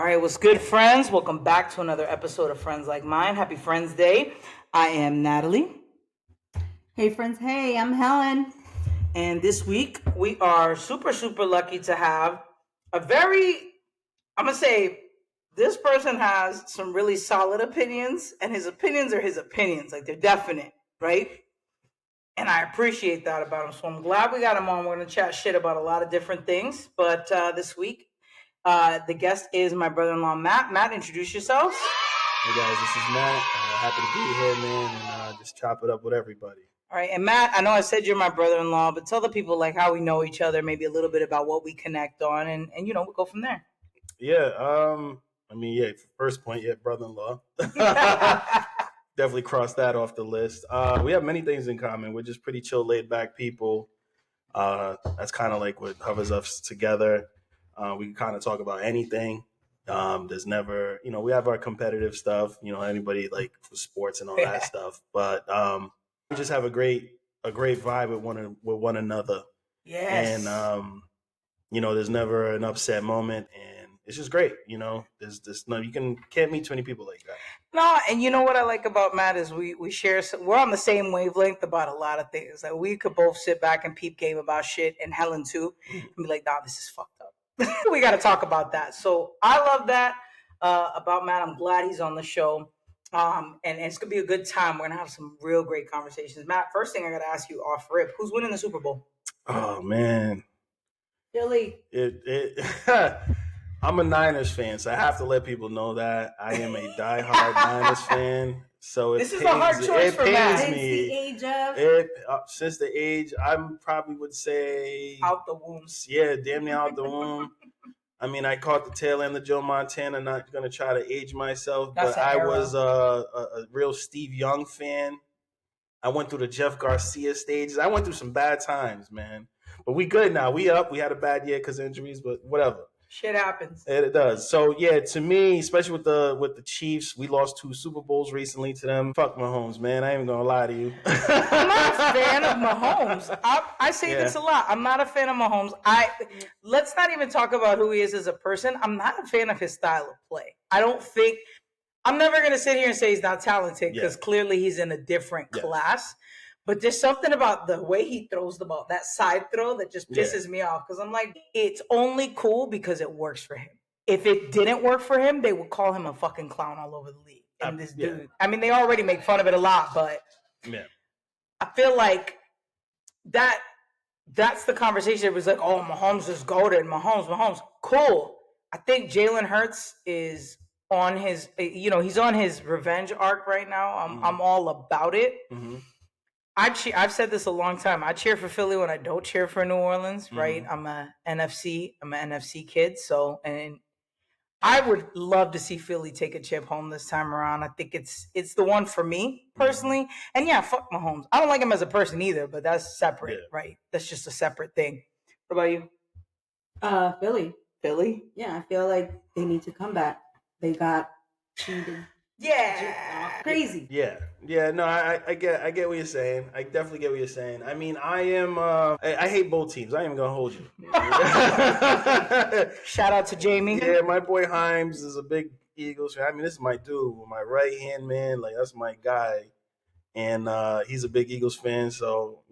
right, what's good, friends? Welcome back to another episode of Friends Like Mine. Happy Friends Day. I am Natalie. Hey, friends. Hey, I'm Helen. And this week, we are super, super lucky to have I'm going to say, this person has some really solid opinions, and his opinions are his opinions. Like, they're definite, right? And I appreciate that about him. So I'm glad we got him on. We're going to chat shit about a lot of different things. But this week, the guest is my brother-in-law, Matt. Matt, introduce yourselves. Hey guys, this is Matt. Happy to be here, man, and just chop it up with everybody. All right, and Matt, I know I said you're my brother-in-law, but tell the people like how we know each other, maybe a little bit about what we connect on, and we'll go from there. Yeah, first point, brother-in-law. Definitely cross that off the list. We have many things in common. We're just pretty chill, laid-back people. That's kind of like what hovers us together. We can kind of talk about anything. There's never, we have our competitive stuff, anybody like for sports and all that stuff. But we just have a great vibe with one another. Yes. And there's never an upset moment, and it's just great. There's no, can't meet too many people like that. No, and you know what I like about Matt is we share. We're on the same wavelength about a lot of things. Like we could both sit back and peep game about shit, and Helen too, and be like, "Nah, this is fucked up." We got to talk about that. So I love that about Matt. I'm glad he's on the show, and it's gonna be a good time. We're gonna have some real great conversations. Matt, first thing I gotta ask you off rip: who's winning the Super Bowl? Oh man, Philly. I'm a Niners fan, so I have to let people know that I am a diehard Niners fan. So this is a hard choice for Matt. Since the age of since the age, I probably would say out the womb. Yeah, damn near out the womb. I mean, I caught the tail end of Joe Montana. Not gonna try to age myself, but I was a real Steve Young fan. I went through the Jeff Garcia stages. I went through some bad times, man. But we good now. We up. We had a bad year because of injuries, but whatever. Shit happens. It does. So yeah, to me, especially with the Chiefs, we lost 2 Super Bowls recently to them. Fuck Mahomes, man. I ain't even gonna lie to you. I'm not a fan of Mahomes. I say this a lot. I'm not a fan of Mahomes. Let's not even talk about who he is as a person. I'm not a fan of his style of play. I'm never gonna sit here and say he's not talented because clearly he's in a different class. But there's something about the way he throws the ball, that side throw, that just pisses me off. Because I'm like, it's only cool because it works for him. If it didn't work for him, they would call him a fucking clown all over the league. And this dude, I mean, they already make fun of it a lot, but I feel like that's the conversation. It was like, oh, Mahomes is goated. Mahomes. Cool. I think Jalen Hurts is on his, he's on his revenge arc right now. I'm all about it. Mm-hmm. I've said this a long time. I cheer for Philly when I don't cheer for New Orleans, right? I'm an NFC kid. So, and I would love to see Philly take a chip home this time around. I think it's the one for me personally. And yeah, fuck Mahomes. I don't like him as a person either, but that's separate, right? That's just a separate thing. What about you? Philly. Philly? Yeah, I feel like they need to come back. They got cheated. Yeah. Crazy. Yeah. No, I get what you're saying. I definitely get what you're saying. I mean, I am. I hate both teams. I ain't even gonna hold you. Shout out to Jamie. Yeah, my boy Himes is a big Eagles fan. I mean, this is my dude, my right hand man. Like that's my guy, and he's a big Eagles fan. So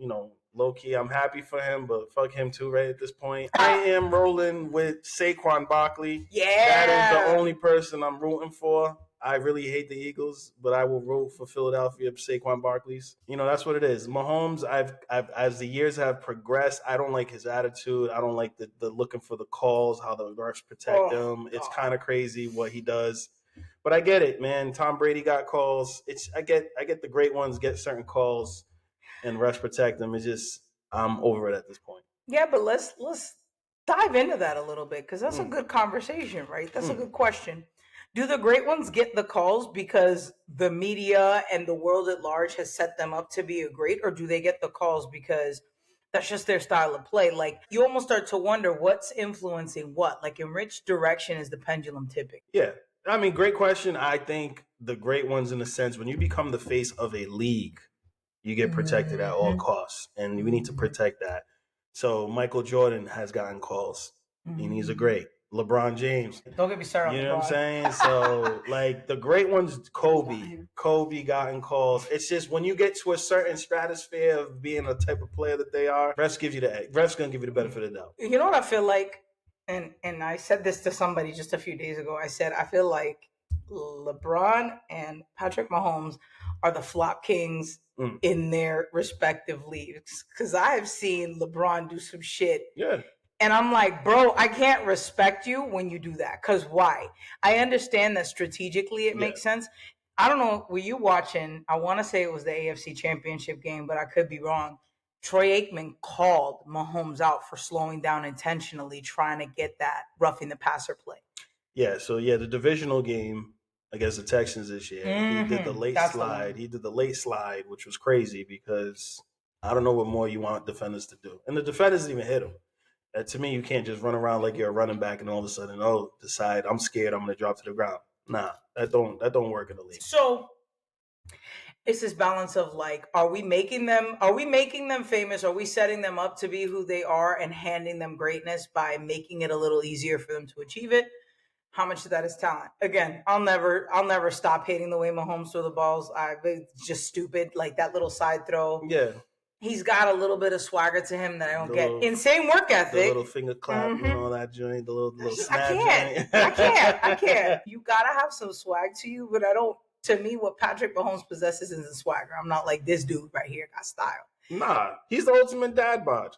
low key, I'm happy for him, but fuck him too. Right at this point, I am rolling with Saquon Barkley. Yeah, that is the only person I'm rooting for. I really hate the Eagles, but I will root for Philadelphia, Saquon Barkley's. That's what it is. Mahomes, I've as the years have progressed, I don't like his attitude. I don't like the looking for the calls, how the refs protect him. It's kind of crazy what he does. But I get it, man. Tom Brady got calls. I get the great ones get certain calls and refs protect them. It's just I'm over it at this point. Yeah, but let's dive into that a little bit because that's a good conversation, right? That's a good question. Do the great ones get the calls because the media and the world at large has set them up to be a great, or do they get the calls because that's just their style of play? Like, you almost start to wonder what's influencing what. Like, in which direction is the pendulum tipping? Yeah. I mean, great question. I think the great ones, in a sense, when you become the face of a league, you get protected at all costs, and we need to protect that. So Michael Jordan has gotten calls, and he's a great. LeBron James. Don't get me started on You know what I'm LeBron. saying? So, like, the great ones, Kobe gotten calls. It's just when you get to a certain stratosphere of being the type of player that they are, refs gonna give you the benefit of the doubt. You know what I feel like? And I said this to somebody just a few days ago. I said, I feel like LeBron and Patrick Mahomes are the flop kings in their respective leagues. Because I have seen LeBron do some shit. Yeah. And I'm like, bro, I can't respect you when you do that. Because why? I understand that strategically it makes sense. I don't know. Were you watching? I want to say it was the AFC Championship game, but I could be wrong. Troy Aikman called Mahomes out for slowing down intentionally, trying to get that roughing the passer play. Yeah. So, the divisional game against the Texans this year, he did the late slide. He did the late slide, which was crazy because I don't know what more you want defenders to do. And the defenders didn't even hit him. To me, you can't just run around like you're a running back and all of a sudden, decide I'm scared, I'm going to drop to the ground. Nah, that don't work in the league. So it's this balance of like, are we making them famous? Are we setting them up to be who they are and handing them greatness by making it a little easier for them to achieve it? How much of that is talent? Again, I'll never stop hating the way Mahomes throw the balls. It's just stupid, like that little side throw. Yeah. He's got a little bit of swagger to him that I don't get. Insane work ethic. The little finger clap and all that joint, the little snap joint. I can't. You gotta have some swag to you, but I don't. To me, what Patrick Mahomes possesses is a swagger. I'm not like this dude right here got style. Nah, he's the ultimate dad bod.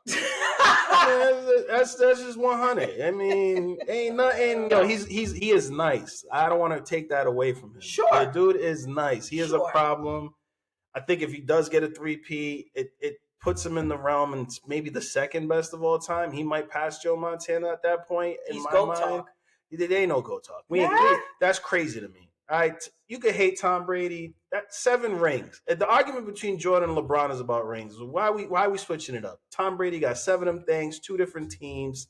That's just 100. I mean, ain't nothing. He is nice. I don't want to take that away from him. Sure, the dude is nice. He is a problem. I think if he does get a 3P, it puts him in the realm and maybe the second best of all time. He might pass Joe Montana at that point. He's GOAT talk. There ain't no GOAT talk. That's crazy to me. All right, you could hate Tom Brady. That's 7 rings. The argument between Jordan and LeBron is about rings. Why are we switching it up? Tom Brady got 7 of them things, 2 different teams.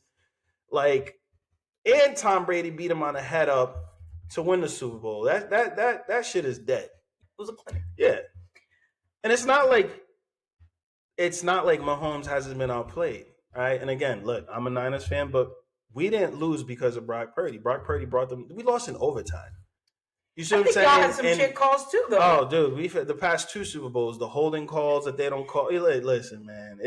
And Tom Brady beat him on the head up to win the Super Bowl. That shit is dead. It was a clinic. Yeah. And it's not like Mahomes hasn't been outplayed, right? And again, look, I'm a Niners fan, but we didn't lose because of Brock Purdy. Brock Purdy brought them. We lost in overtime. You see what I'm saying? Y'all had some shit calls too, though. Oh, dude, we've had the past 2 Super Bowls, the holding calls that they don't call. Listen, man,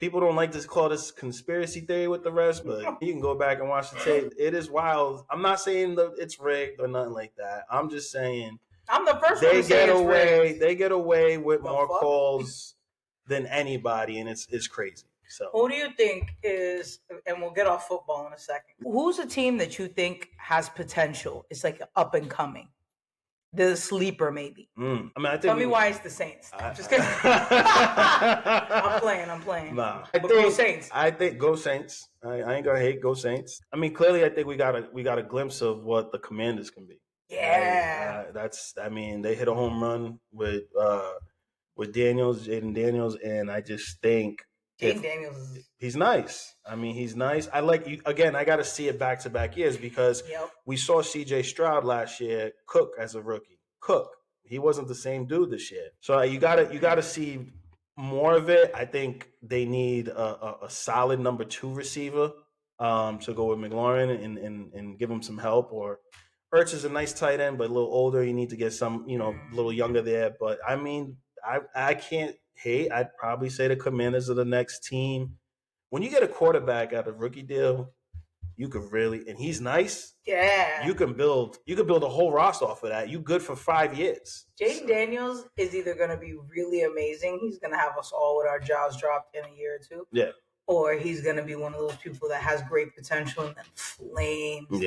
people don't like to call this conspiracy theory with the rest, but you can go back and watch the tape. It is wild. I'm not saying that it's rigged or nothing like that. I'm just saying. I'm the first one to say it's rigged. They get away with more calls than anybody, and it's crazy. So, who do you think is? And we'll get off football in a second. Who's a team that you think has potential? It's like up and coming. The sleeper, maybe. I mean, Tell me why it's the Saints. Just kidding. I'm playing. Nah, go Saints. I think go Saints. I ain't gonna hate. Go Saints. I mean, clearly, I think we got a glimpse of what the Commanders can be. Yeah, they hit a home run with Jaden Daniels, and I just think Jaden Daniels. He's nice. I mean, he's nice. I like you again. I got to see it back-to-back years because we saw C.J. Stroud last year cook as a rookie. He wasn't the same dude this year. So you gotta see more of it. I think they need a solid number 2 receiver to go with McLaurin and give him some help. Or Ertz is a nice tight end, but a little older. You need to get some, a little younger there. But I mean, I can't hate. I'd probably say the Commanders are the next team. When you get a quarterback out of rookie deal, you could really, and he's nice. Yeah. You can build a whole roster off of that. You good for 5 years. Jaden Daniels is either going to be really amazing. He's going to have us all with our jaws dropped in a year or 2. Yeah. Or he's going to be one of those people that has great potential and then flames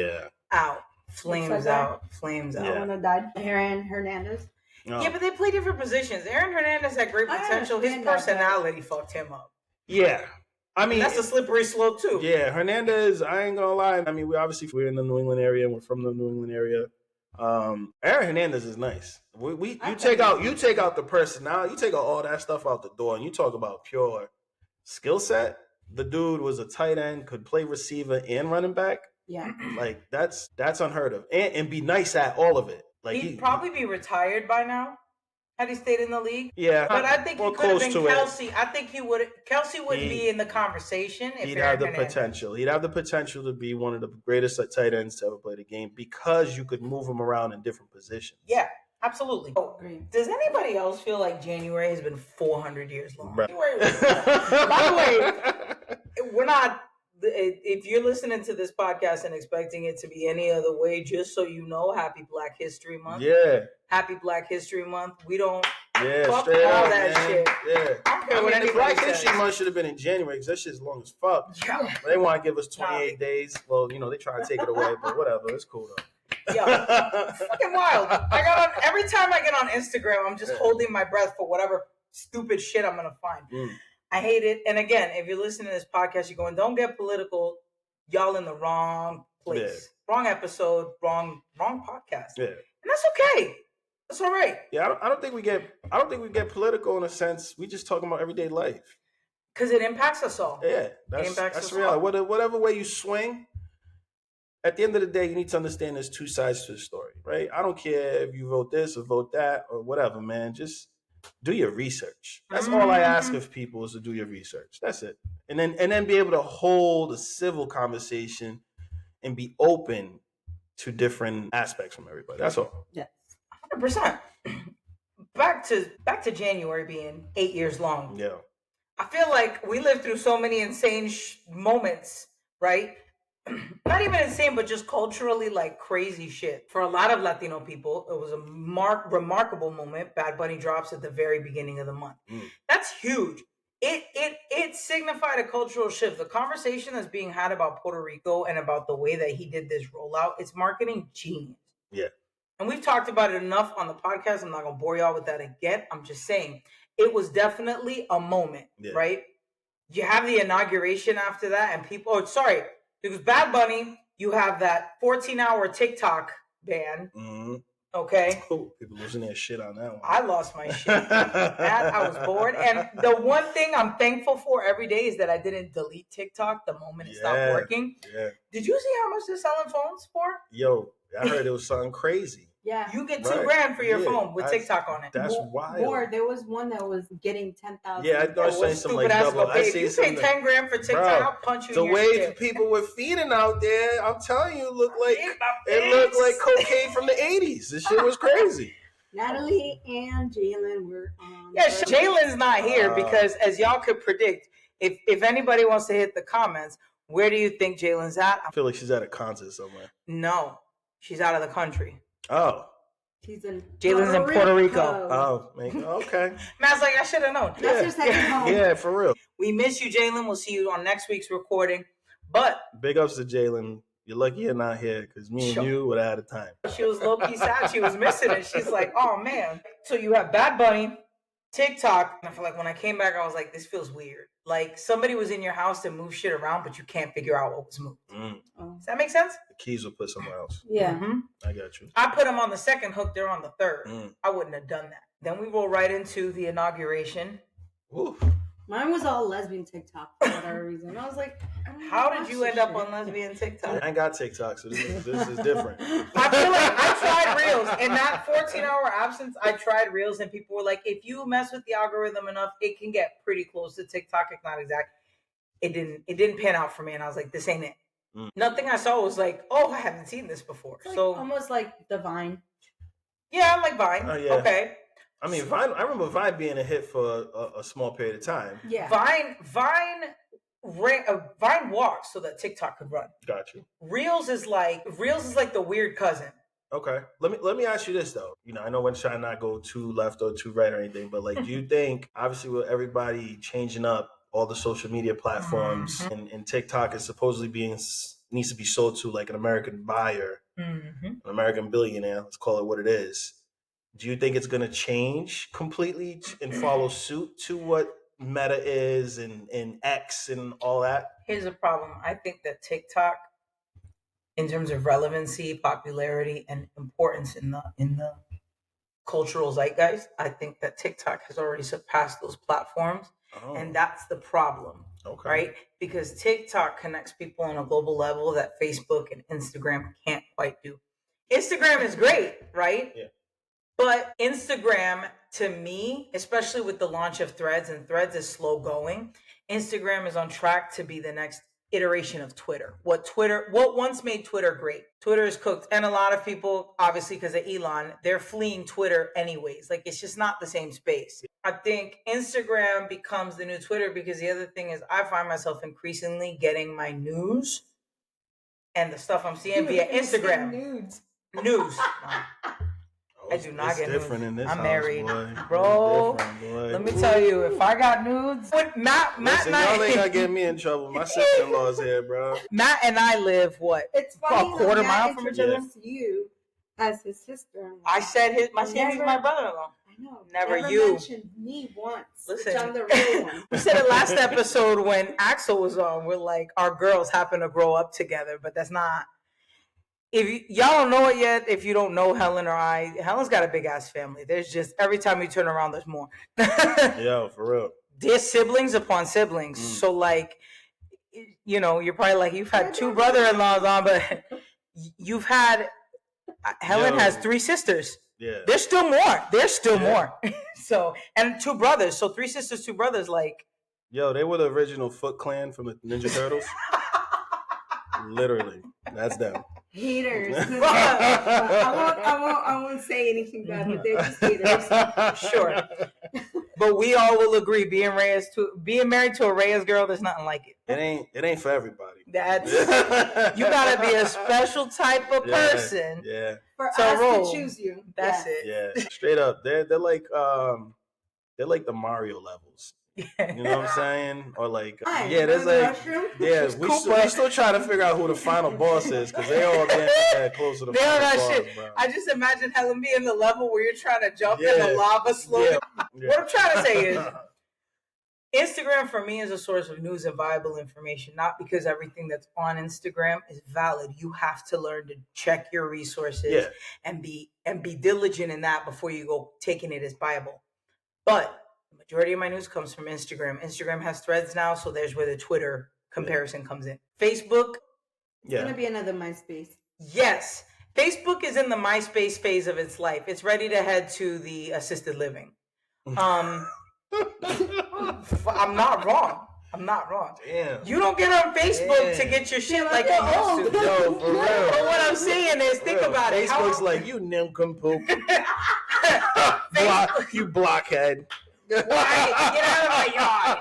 out. Flames out. The one that died, Aaron Hernandez. Oh. Yeah, but they play different positions. Aaron Hernandez had great potential. His personality fucked him up. Yeah. I mean, that's a slippery slope too. Yeah, Hernandez, I ain't gonna lie. I mean, we're in the New England area and we're from the New England area. Aaron Hernandez is nice. You take out the personality, you take out all that stuff out the door, and you talk about pure skill set. The dude was a tight end, could play receiver and running back. Yeah. Like that's unheard of. And be nice at all of it. Like he'd probably be retired by now. had he stayed in the league. Yeah, But I think he or could have close been to it. Kelsey. I think Kelsey wouldn't be in the conversation if He'd Aaron have the Hernandez. potential. He'd have the potential to be one of the greatest tight ends to ever play the game because you could move him around in different positions. Yeah, absolutely. Oh, Great. does anybody else feel like January has been 400 years long? Right. January was, by the way, we're not. If you're listening to this podcast and expecting it to be any other way, just so you know, Happy Black History Month. Yeah. Happy Black History Month. We don't. Yeah, fuck straight all up, that man. shit. Yeah. I mean, the Black History Month should have been in January because that shit's long as fuck. Yeah. But they want to give us 28 days. Well, they try to take it away, but whatever. It's cool though. Yeah, fucking wild. Every time I get on Instagram, I'm just holding my breath for whatever stupid shit I'm gonna find. I hate it. And again, if you're listening to this podcast, you're going, don't get political. Y'all in the wrong place, wrong episode, wrong podcast. Yeah, and that's okay. That's all right. Yeah, I don't think we get political in a sense. We just talking about everyday life because it impacts us all. Yeah, that's real. Whatever way you swing. At the end of the day, you need to understand there's two sides to the story, right? I don't care if you vote this or vote that or whatever, man. Just do your research. That's all I ask of people is to do your research. That's it. And then be able to hold a civil conversation and be open to different aspects from everybody. That's all. Yes. 100%. Back to January being 8 years long. Yeah. I feel like we lived through so many insane moments, right? Not even insane, but just culturally like crazy shit. For a lot of Latino people, it was a remarkable moment. Bad Bunny drops at the very beginning of the month. That's huge. It signified a cultural shift. The conversation that's being had about Puerto Rico and about the way that he did this rollout, it's marketing genius. Yeah. And we've talked about it enough on the podcast. I'm not going to bore y'all with that again. I'm just saying it was definitely a moment, right? You have the inauguration after that and people, because Bad Bunny, you have that 14-hour TikTok ban. Okay. Cool. People losing their shit on that one. I lost my shit. I was bored. And the one thing I'm thankful for every day is that I didn't delete TikTok the moment it stopped working. Yeah. Did you see how much they're selling phones for? Yo, I heard it was something crazy. Yeah. You get $2,000 for your phone with TikTok on it. That's wild. More. There was one that was getting 10,000. Yeah, I thought saying something like double. I see you pay $10,000 for TikTok, I'll punch you in your shit. The way shit. people were feeding out there, I'm telling you, it looked like cocaine from the 80s. This shit was crazy. Natalie and Jalen were on. Yeah, Jalen's not here because, as y'all could predict, if anybody wants to hit the comments, where do you think Jalen's at? I feel like she's at a concert somewhere. No, she's out of the country. Oh. Jalen's in Puerto Rico. Oh, okay. Matt's like, I should have known. That's your second home. Yeah, for real. We miss you, Jalen. We'll see you on next week's recording. But big ups to Jalen. You're lucky you're not here because me and you would have had a time. She was low-key sad. She was missing it. She's like, oh, man. So you have Bad Bunny, TikTok. And I feel like when I came back, I was like, this feels weird. Like somebody was in your house to move shit around, but you can't figure out what was moved. Does that make sense? The keys were put somewhere else. Yeah. I got you. I put them on the second hook. They're on the third. I wouldn't have done that. Then we roll right into the inauguration. Ooh. Mine was all lesbian TikTok for whatever reason. I was like, how did you end up on lesbian TikTok? I ain't got TikTok, so this is different. I feel like I tried Reels. In that 14-hour absence, I tried Reels, and people were like, if you mess with the algorithm enough, it can get pretty close to TikTok, if not exact. It didn't pan out for me, and I was like, this ain't it. Nothing I saw was like, oh, I haven't seen this before. Like so almost like the Vine. Yeah, I'm like Vine. Yeah. Okay. I mean, Vine. I remember Vine being a hit for a small period of time. Yeah. Vine walked so that TikTok could run. Got you. Reels is like the weird cousin. Okay. Let me ask you this though. I know we're trying not go too left or too right or anything, but like, do you think, obviously, with everybody changing up all the social media platforms and TikTok is supposedly needs to be sold to like an American buyer, an American billionaire, let's call it what it is. Do you think it's going to change completely and follow suit to what Meta is and X and all that? Here's the problem. I think that TikTok, in terms of relevancy, popularity, and importance in the cultural zeitgeist, I think that TikTok has already surpassed those platforms. And that's the problem. Okay. Right? Because TikTok connects people on a global level that Facebook and Instagram can't quite do. Instagram is great, right? Yeah. But Instagram, to me, especially with the launch of Threads, and Threads is slow going, Instagram is on track to be the next iteration of Twitter. What once made Twitter great. Twitter is cooked. And a lot of people, obviously because of Elon, they're fleeing Twitter anyways. Like, it's just not the same space. I think Instagram becomes the new Twitter because the other thing is I find myself increasingly getting my news and the stuff I'm seeing via Instagram. Nudes. News. I do not get different nudes. in this I'm house, married, boy. bro. Boy. Let me tell you, if I got nudes, Matt Listen, and y'all ain't I, gotta get me in trouble. My sister-in-law's here, bro. Matt and I live what? It's funny A quarter that mile Matt from each other. introduced you as his sister. I said my sister's Never- my brother-in-law. I know. Never Never you. mentioned me once. Listen. Which I'm the real one. We said it last episode when Axel was on. We're like, our girls happen to grow up together, but that's not. If y'all don't know it yet, if you don't know Helen or I, Helen's got a big ass family. There's just every time you turn around, there's more. Yo, for real. There's siblings upon siblings. So like, you know, you're probably like, you've had two brother-in-laws on, but you've had Helen has 3 sisters. Yeah. There's still more. There's still more. So, and 2 brothers. So 3 sisters, 2 brothers. Like, Yo, they were the original Foot Clan from the Ninja Turtles. Literally, that's them. Haters. I won't say anything bad, but they're just haters. Sure. But we all will agree, being married to a Reyes girl, there's nothing like it. It ain't for everybody. That's you gotta be a special type of person. Yeah. For So us roll. to choose you. That's Yeah. Straight up. They're like the Mario levels. You know what I'm saying? Or like, Hi, there's remember like, Mushroom? yeah, we still trying to figure out who the final boss is because they all damn close to the They all final got boss, shit. bro. I just imagine Helen being the level where you're trying to jump in the lava slowly. Yeah. What I'm trying to say is, Instagram for me is a source of news and viable information, not because everything that's on Instagram is valid. You have to learn to check your resources and be diligent in that before you go taking it as Bible. But the majority of my news comes from Instagram. Instagram has Threads now, so there's where the Twitter comparison comes in. Facebook. It's going to be another MySpace. Yes. Facebook is in the MySpace phase of its life. It's ready to head to the assisted living. I'm not wrong. Damn. You don't get on Facebook to get your shit like I used to. Yo, for real. But what I'm saying is, think about it. Facebook's like, you nincompoop. You blockhead. Why? Get out of my yard.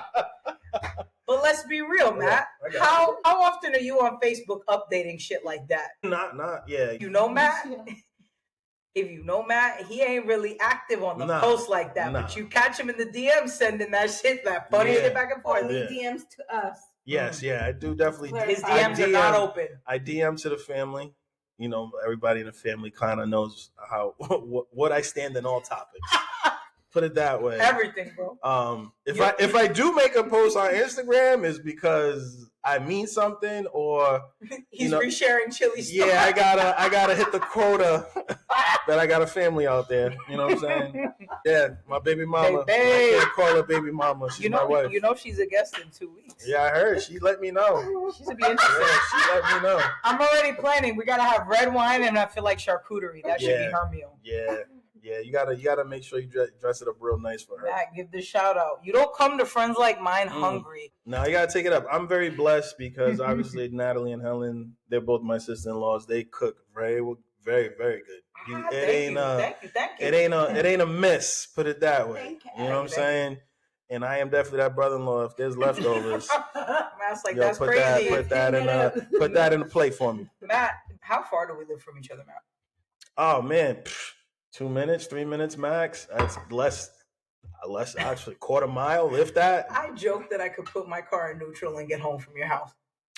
But let's be real, Matt. How often are you on Facebook updating shit like that? Not. You know Matt? If you know Matt, he ain't really active on the post like that. But you catch him in the DMs sending that shit, that funny shit back and forth. Only DMs to us. Yes, I do definitely. His DMs are not open. I DM to the family. You know, everybody in the family kind of knows how what I stand in all topics. Put it that way. Everything, bro. If I do make a post on Instagram, is because I mean something, or he's resharing chili stuff. Yeah, I gotta hit the quota that I got a family out there. You know what I'm saying? Yeah, my baby mama. Hey, I can't call her baby mama. She's my wife. You know she's a guest in 2 weeks. Yeah, I heard. She let me know. She's gonna be interesting. Yeah, she let me know. I'm already planning. We gotta have red wine, and I feel like charcuterie. That should be her meal. Yeah, you gotta make sure you dress it up real nice for her. Matt, give the shout out. You don't come to friends like mine hungry. No, you gotta take it up. I'm very blessed because obviously Natalie and Helen, they're both my sister-in-laws. They cook very, very, very good. Thank you. It ain't a miss. Put it that way. You know what I'm saying? And I am definitely that brother-in-law. If there's leftovers, Matt's like, that's crazy. Put that in the plate for me. Matt, how far do we live from each other, Matt? Oh man. 2 minutes, 3 minutes max. That's less actually, quarter mile, if that. I joked that I could put my car in neutral and get home from your house.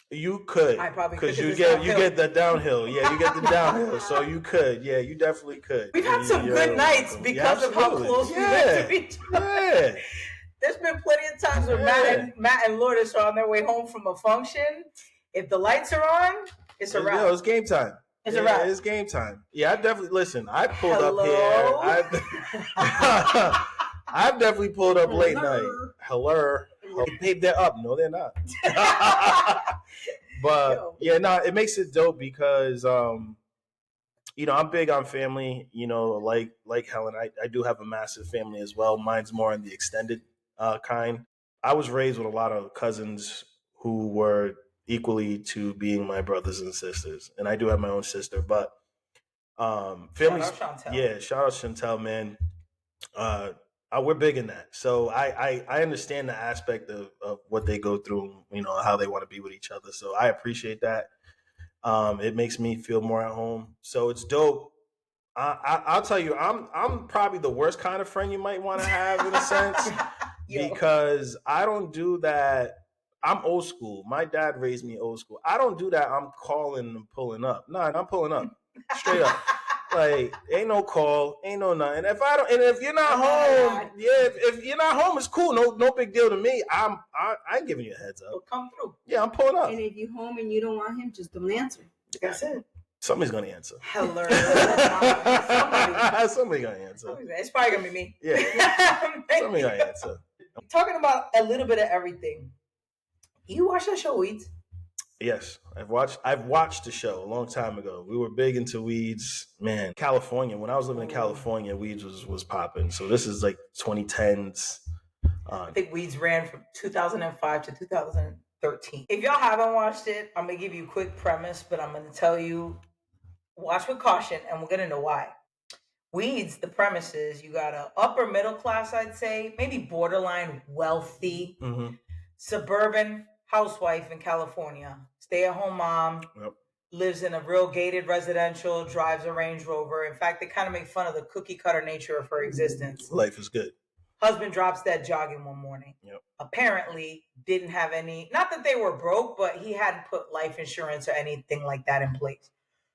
You could. I probably could. Because you get the downhill. Yeah, you get the downhill. So you could. Yeah, you definitely could. We've had some good nights because of how close we live to each other. Yeah. There's been plenty of times where Matt and Lourdes are on their way home from a function. If the lights are on, it's a wrap. It's game time. It's a wrap. It's game time. Yeah, I definitely listen. I pulled up here. I've definitely pulled up late night. Hello. Babe, they're up. No, they're not. But it makes it dope because I'm big on family. Like Helen, I do have a massive family as well. Mine's more on the extended kind. I was raised with a lot of cousins who were equally to being my brothers and sisters, and I do have my own sister. But families, Shout out Chantel. yeah, shout out Chantel, man. Uh, we're big in that, so I understand the aspect of what they go through. How they want to be with each other. So I appreciate that. It makes me feel more at home. So it's dope. I'll tell you, I'm probably the worst kind of friend you might want to have in a sense because I don't do that. I'm old school. My dad raised me old school. I don't do that. I'm calling and pulling up. No, I'm pulling up straight up. Like ain't no call, ain't no nothing. If you're not home, if you're not home, it's cool. No big deal to me. I ain't giving you a heads up. We'll come through. Yeah, I'm pulling up. And if you're home and you don't want him, just don't answer. That's it. Somebody's gonna answer. Hilarious. Somebody gonna answer. It's probably gonna be me. Yeah. Somebody gonna answer. Talking about a little bit of everything. You watch that show, Weeds? Yes, I've watched the show a long time ago. We were big into Weeds, man. California. When I was living in California, Weeds was popping. So this is like 2010s. I think Weeds ran from 2005 to 2013. If y'all haven't watched it, I'm gonna give you a quick premise, but I'm gonna tell you, watch with caution, and we're gonna know why. Weeds, the premise is you got a upper middle class, I'd say, maybe borderline wealthy, suburban housewife in California, stay-at-home mom, lives in a real gated residential, drives a Range Rover. In fact, they kind of make fun of the cookie-cutter nature of her existence. Life is good. Husband drops dead jogging one morning. Apparently didn't have any, not that they were broke, but he hadn't put life insurance or anything like that in place.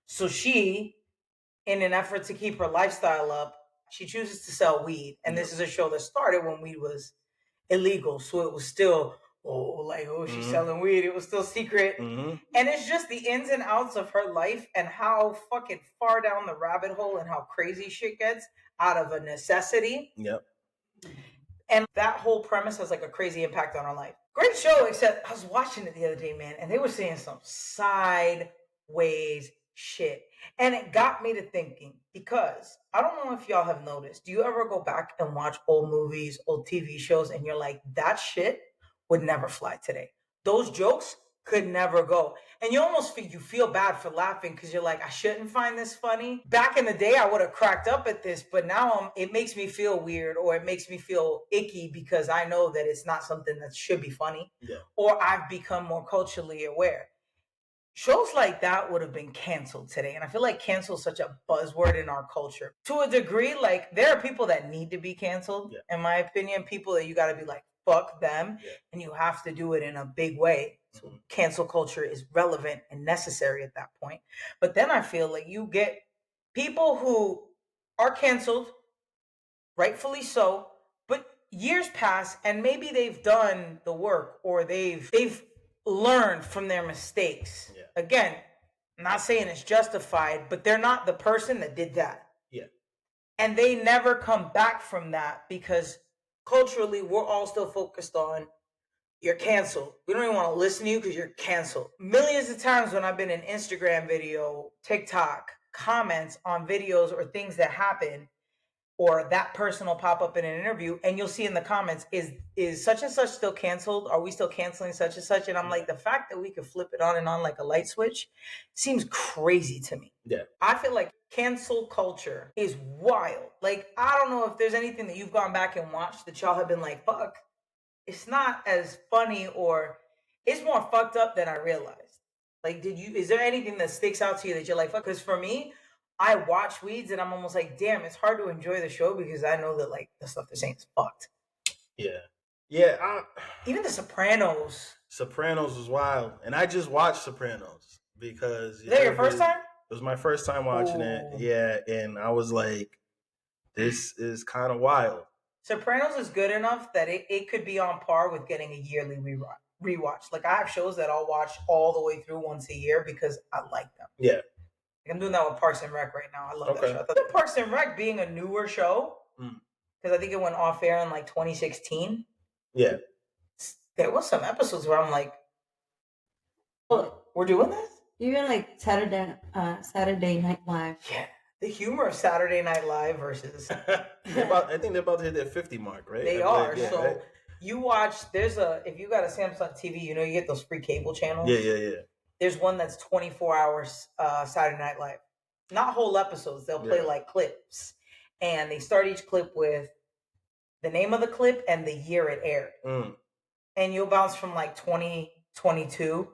So she, in an effort to keep her lifestyle up, she chooses to sell weed. And this is a show that started when weed was illegal. So it was still, she's selling weed. It was still secret. And it's just the ins and outs of her life and how fucking far down the rabbit hole and how crazy shit gets out of a necessity. And that whole premise has like a crazy impact on our life. Great show, except I was watching it the other day, man, and they were saying some sideways shit. And it got me to thinking, because I don't know if y'all have noticed, do you ever go back and watch old movies, old TV shows, and you're like, that shit would never fly today. Those jokes could never go. And you almost feel bad for laughing because you're like, I shouldn't find this funny. Back in the day, I would have cracked up at this, but now it makes me feel weird, or it makes me feel icky because I know that it's not something that should be funny, or I've become more culturally aware. Shows like that would have been canceled today. And I feel like cancel is such a buzzword in our culture. To a degree, like there are people that need to be canceled, in my opinion, people that you got to be like, fuck them, and you have to do it in a big way. So cancel culture is relevant and necessary at that point. But then I feel like you get people who are canceled, rightfully so, but years pass and maybe they've done the work, or they've learned from their mistakes. Again, I'm not saying it's justified, but they're not the person that did that. And they never come back from that because culturally we're all still focused on, you're canceled. We don't even want to listen to you because you're canceled. Millions of times when I've been in Instagram video, TikTok, comments on videos or things that happen, or that person will pop up in an interview and you'll see in the comments, is such and such still canceled? Are we still canceling such and such? And I'm like, the fact that we could flip it on and on like a light switch seems crazy to me. I feel like cancel culture is wild. Like, I don't know if there's anything that you've gone back and watched that y'all have been like, fuck, it's not as funny, or it's more fucked up than I realized. Like, is there anything that sticks out to you that you're like, fuck? Because for me, I watch Weeds and I'm almost like, damn, it's hard to enjoy the show because I know that like the stuff they're saying is fucked. Even the Sopranos. Sopranos was wild, and I just watched Sopranos because is that your first time? It was my first time watching it. And I was like, this is kind of wild. Sopranos is good enough that it could be on par with getting a yearly rewatch. Like, I have shows that I'll watch all the way through once a year because I like them. I'm doing that with Parks and Rec right now. I love that show. I thought Parks and Rec being a newer show, because I think it went off air in like 2016. There was some episodes where I'm like, look, we're doing this? Even like Saturday Night Live. Yeah, the humor of Saturday Night Live versus I think they're about to hit their 50 mark, right? they I are. believe, yeah, So right? you watch. If you got a Samsung TV, you know you get those free cable channels. Yeah. There's one that's 24 hours Saturday Night Live. Not whole episodes. They'll play like clips. And they start each clip with the name of the clip and the year it aired. And you'll bounce from like 2022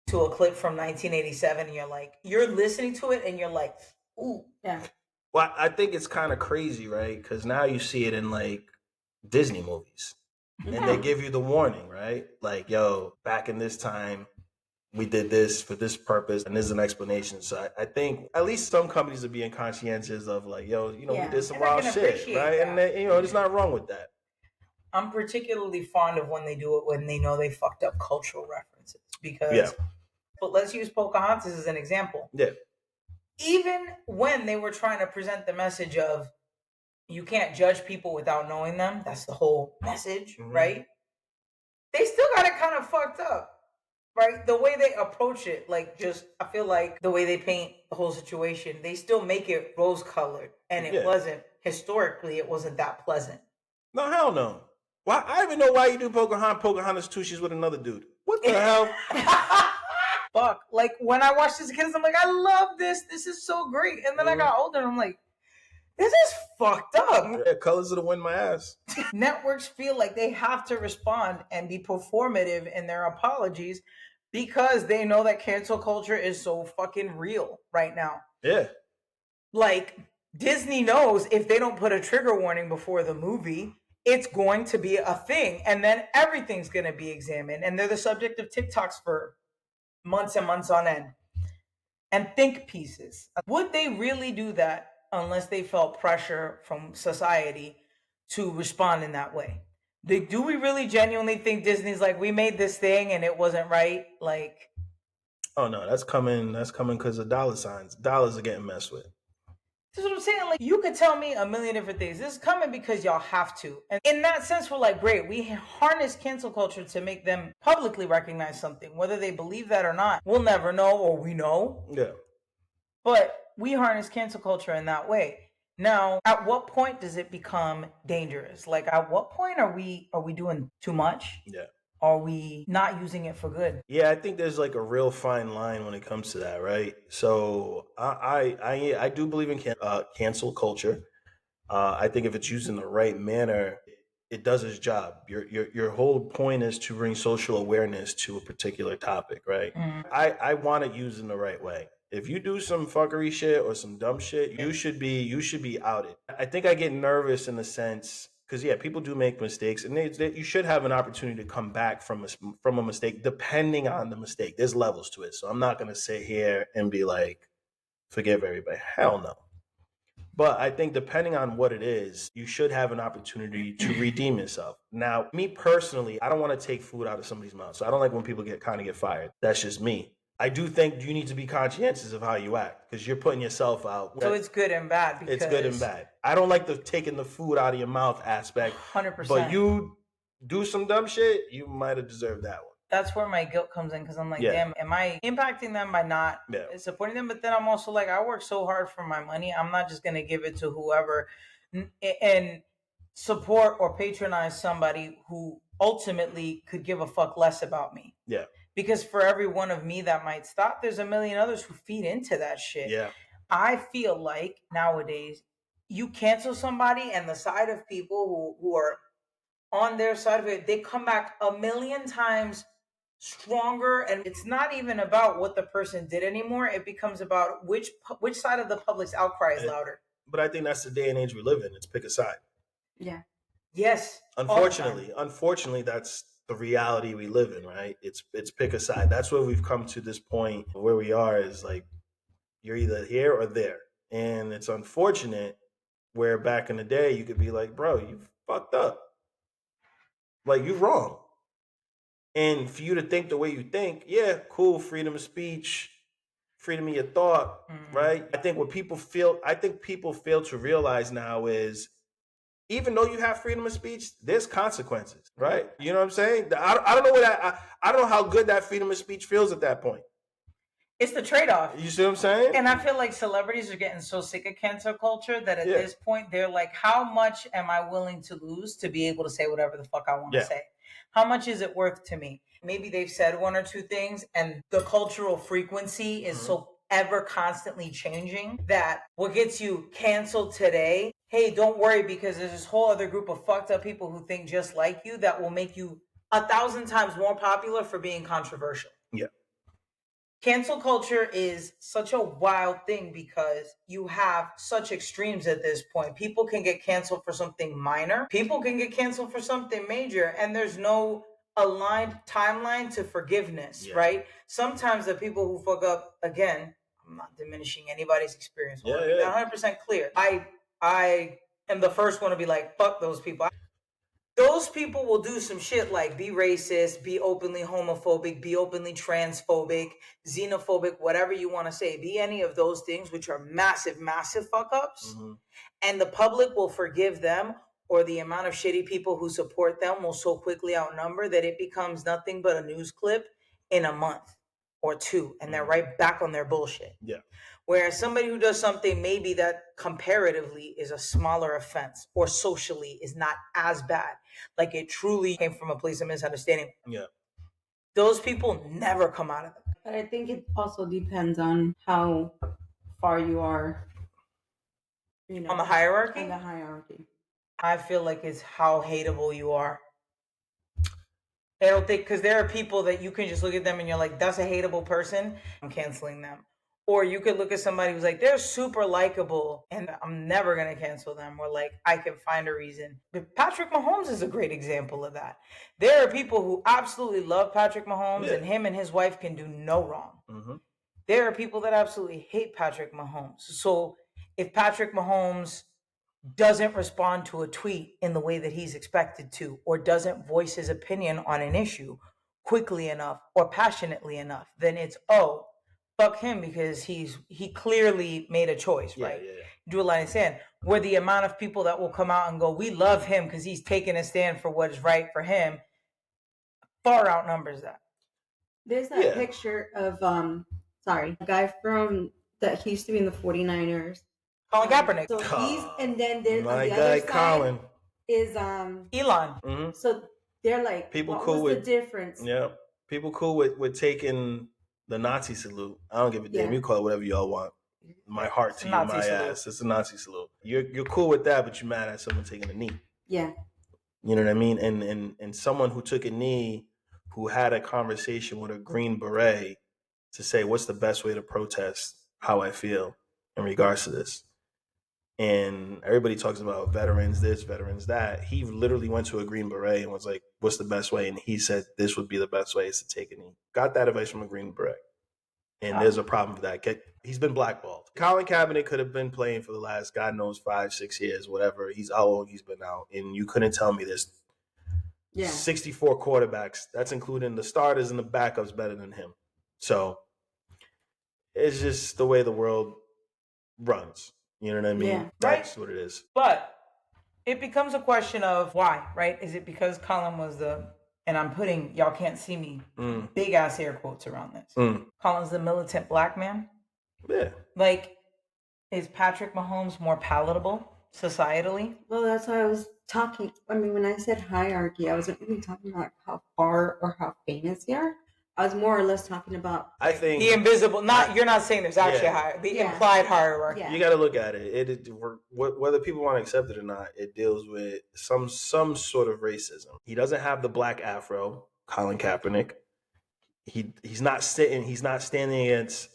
to a clip from 1987. And you're listening to it and you're like, ooh. Yeah. Well, I think it's kind of crazy, right? Because now you see it in like Disney movies. And they give you the warning, right? Like, yo, back in this time, we did this for this purpose, and there's an explanation. So I think at least some companies are being conscientious of like, yo, we did some wild shit, right? That. And there's not wrong with that. I'm particularly fond of when they do it when they know they fucked up cultural references because. But let's use Pocahontas as an example. Yeah. Even when they were trying to present the message of you can't judge people without knowing them, that's the whole message, right? They still got it kind of fucked up. Right, the way they approach it, I feel like the way they paint the whole situation, they still make it rose-colored, and it wasn't historically. It wasn't that pleasant. No, hell no. Why? I don't even know why you do Pocahontas too. She's with another dude. What the hell? Fuck! Like when I watched this as a kid, I'm like, I love this. This is so great. And then I got older, and I'm like, this is fucked up. Yeah, colors of the wind, my ass. Networks feel like they have to respond and be performative in their apologies because they know that cancel culture is so fucking real right now. Yeah. Like, Disney knows if they don't put a trigger warning before the movie, it's going to be a thing. And then everything's going to be examined. And they're the subject of TikToks for months and months on end. And think pieces. Would they really do that unless they felt pressure from society to respond in that way? Do we really genuinely think Disney's like, we made this thing and it wasn't right? Like, oh no, that's coming because of dollar signs. Dollars are getting messed with. This is what I'm saying. Like, you could tell me a million different things. This is coming because y'all have to. And in that sense, we're like, great. We harness cancel culture to make them publicly recognize something. Whether they believe that or not, we'll never know, or we know. Yeah. But we harness cancel culture in that way. Now, at what point does it become dangerous? Like, at what point are we doing too much? Yeah. Are we not using it for good? Yeah, I think there's like a real fine line when it comes to that, right? So I do believe in cancel culture. I think if it's used in the right manner, it does its job. Your whole point is to bring social awareness to a particular topic, right? I want it used in the right way. If you do some fuckery shit or some dumb shit, you should be outed. I think I get nervous in the sense because people do make mistakes, and you should have an opportunity to come back from a mistake, depending on the mistake. There's levels to it, so I'm not gonna sit here and be like, forgive everybody. Hell no. But I think depending on what it is, you should have an opportunity to redeem yourself. Now, me personally, I don't want to take food out of somebody's mouth, so I don't like when people get fired. That's just me. I do think you need to be conscientious of how you act because you're putting yourself out. So it's good and bad. It's good and bad. I don't like the taking the food out of your mouth aspect. 100%. But you do some dumb shit, you might have deserved that one. That's where my guilt comes in because I'm like, damn, am I impacting them by not supporting them? But then I'm also like, I work so hard for my money. I'm not just going to give it to whoever and support or patronize somebody who ultimately could give a fuck less about me. Yeah. Because for every one of me that might stop, there's a million others who feed into that shit. Yeah. I feel like nowadays you cancel somebody and the side of people who are on their side of it, they come back a million times stronger. And it's not even about what the person did anymore. It becomes about which side of the public's outcry is louder. But I think that's the day and age we live in. It's pick a side. Yeah. Yes. Unfortunately, that's the reality we live in, right? It's pick a side. That's where we've come to this point where we are is like, you're either here or there. And it's unfortunate where back in the day, you could be like, bro, you fucked up. Like, you're wrong. And for you to think the way you think, yeah, cool, freedom of speech, freedom of your thought, right? I think people fail to realize now is, even though you have freedom of speech, there's consequences, right? You know what I'm saying? I don't know I don't know how good that freedom of speech feels at that point. It's the trade-off. You see what I'm saying? And I feel like celebrities are getting so sick of cancel culture that at Yeah. this point they're like, how much am I willing to lose to be able to say whatever the fuck I want to Yeah. say? How much is it worth to me? Maybe they've said one or two things and the cultural frequency is so ever constantly changing that what gets you canceled today, hey, don't worry, because there's this whole other group of fucked up people who think just like you that will make you 1,000 times more popular for being controversial. Yeah. Cancel culture is such a wild thing because you have such extremes at this point. People can get canceled for something minor. People can get canceled for something major, and there's no aligned timeline to forgiveness, right? Sometimes the people who fuck up, again, I'm not diminishing anybody's experience. Yeah, 100% clear. I am the first one to be like, fuck those people. Those people will do some shit like be racist, be openly homophobic, be openly transphobic, xenophobic, whatever you want to say. Be any of those things, which are massive, massive fuck ups. And the public will forgive them, or the amount of shitty people who support them will so quickly outnumber that it becomes nothing but a news clip in a month or two. And they're right back on their bullshit. Yeah. Whereas somebody who does something maybe that comparatively is a smaller offense or socially is not as bad, like it truly came from a place of misunderstanding. Yeah. Those people never come out of it. But I think it also depends on how far you are, On the hierarchy? On the hierarchy. I feel like it's how hateable you are. I don't think, because there are people that you can just look at them and you're like, that's a hateable person, I'm canceling them. Or you could look at somebody who's like, they're super likable and I'm never going to cancel them. Or like, I can find a reason. But Patrick Mahomes is a great example of that. There are people who absolutely love Patrick Mahomes and him and his wife can do no wrong. There are people that absolutely hate Patrick Mahomes. So if Patrick Mahomes doesn't respond to a tweet in the way that he's expected to, or doesn't voice his opinion on an issue quickly enough or passionately enough, then it's, oh, fuck him because he clearly made a choice, right? Drew a line in the sand. Where the amount of people that will come out and go, we love him because he's taking a stand for what is right for him, far outnumbers that. There's that picture of a guy from that he used to be in the 49ers. Colin Kaepernick. So he's, and then there's my on the guy other side Colin is Elon. So they're like, people what cool was with the difference? Yeah, people cool with taking the Nazi salute. I don't give a damn. You call it whatever y'all want. My heart to you, my ass. It's a Nazi salute. You're cool with that, but you're mad at someone taking a knee. Yeah. You know what I mean? And someone who took a knee, who had a conversation with a Green Beret to say, what's the best way to protest how I feel in regards to this? And everybody talks about veterans this, veterans that. He literally went to a Green Beret and was like, what's the best way? And he said, this would be the best way, is to take a knee. Got that advice from a Green Beret. And there's a problem with that. He's been blackballed. Colin Kaepernick could have been playing for the last, God knows, 5-6 years, whatever. He's how long he's been out. And you couldn't tell me there's 64 quarterbacks. That's including the starters and the backups better than him. So it's just the way the world runs. You know what I mean? Yeah. That's what it is. But it becomes a question of why, right? Is it because Colin was and I'm putting, y'all can't see me, big ass air quotes around this. Colin's the militant black man? Yeah. Like, is Patrick Mahomes more palatable societally? Well, that's why I was talking. I mean, when I said hierarchy, I wasn't really talking about how far or how famous they are. I was more or less talking about, I think the invisible. You're not saying there's actually the implied hierarchy. Yeah. You got to look at it. Whether people want to accept it or not, it deals with some sort of racism. He doesn't have the black afro, Colin Kaepernick. He's not standing against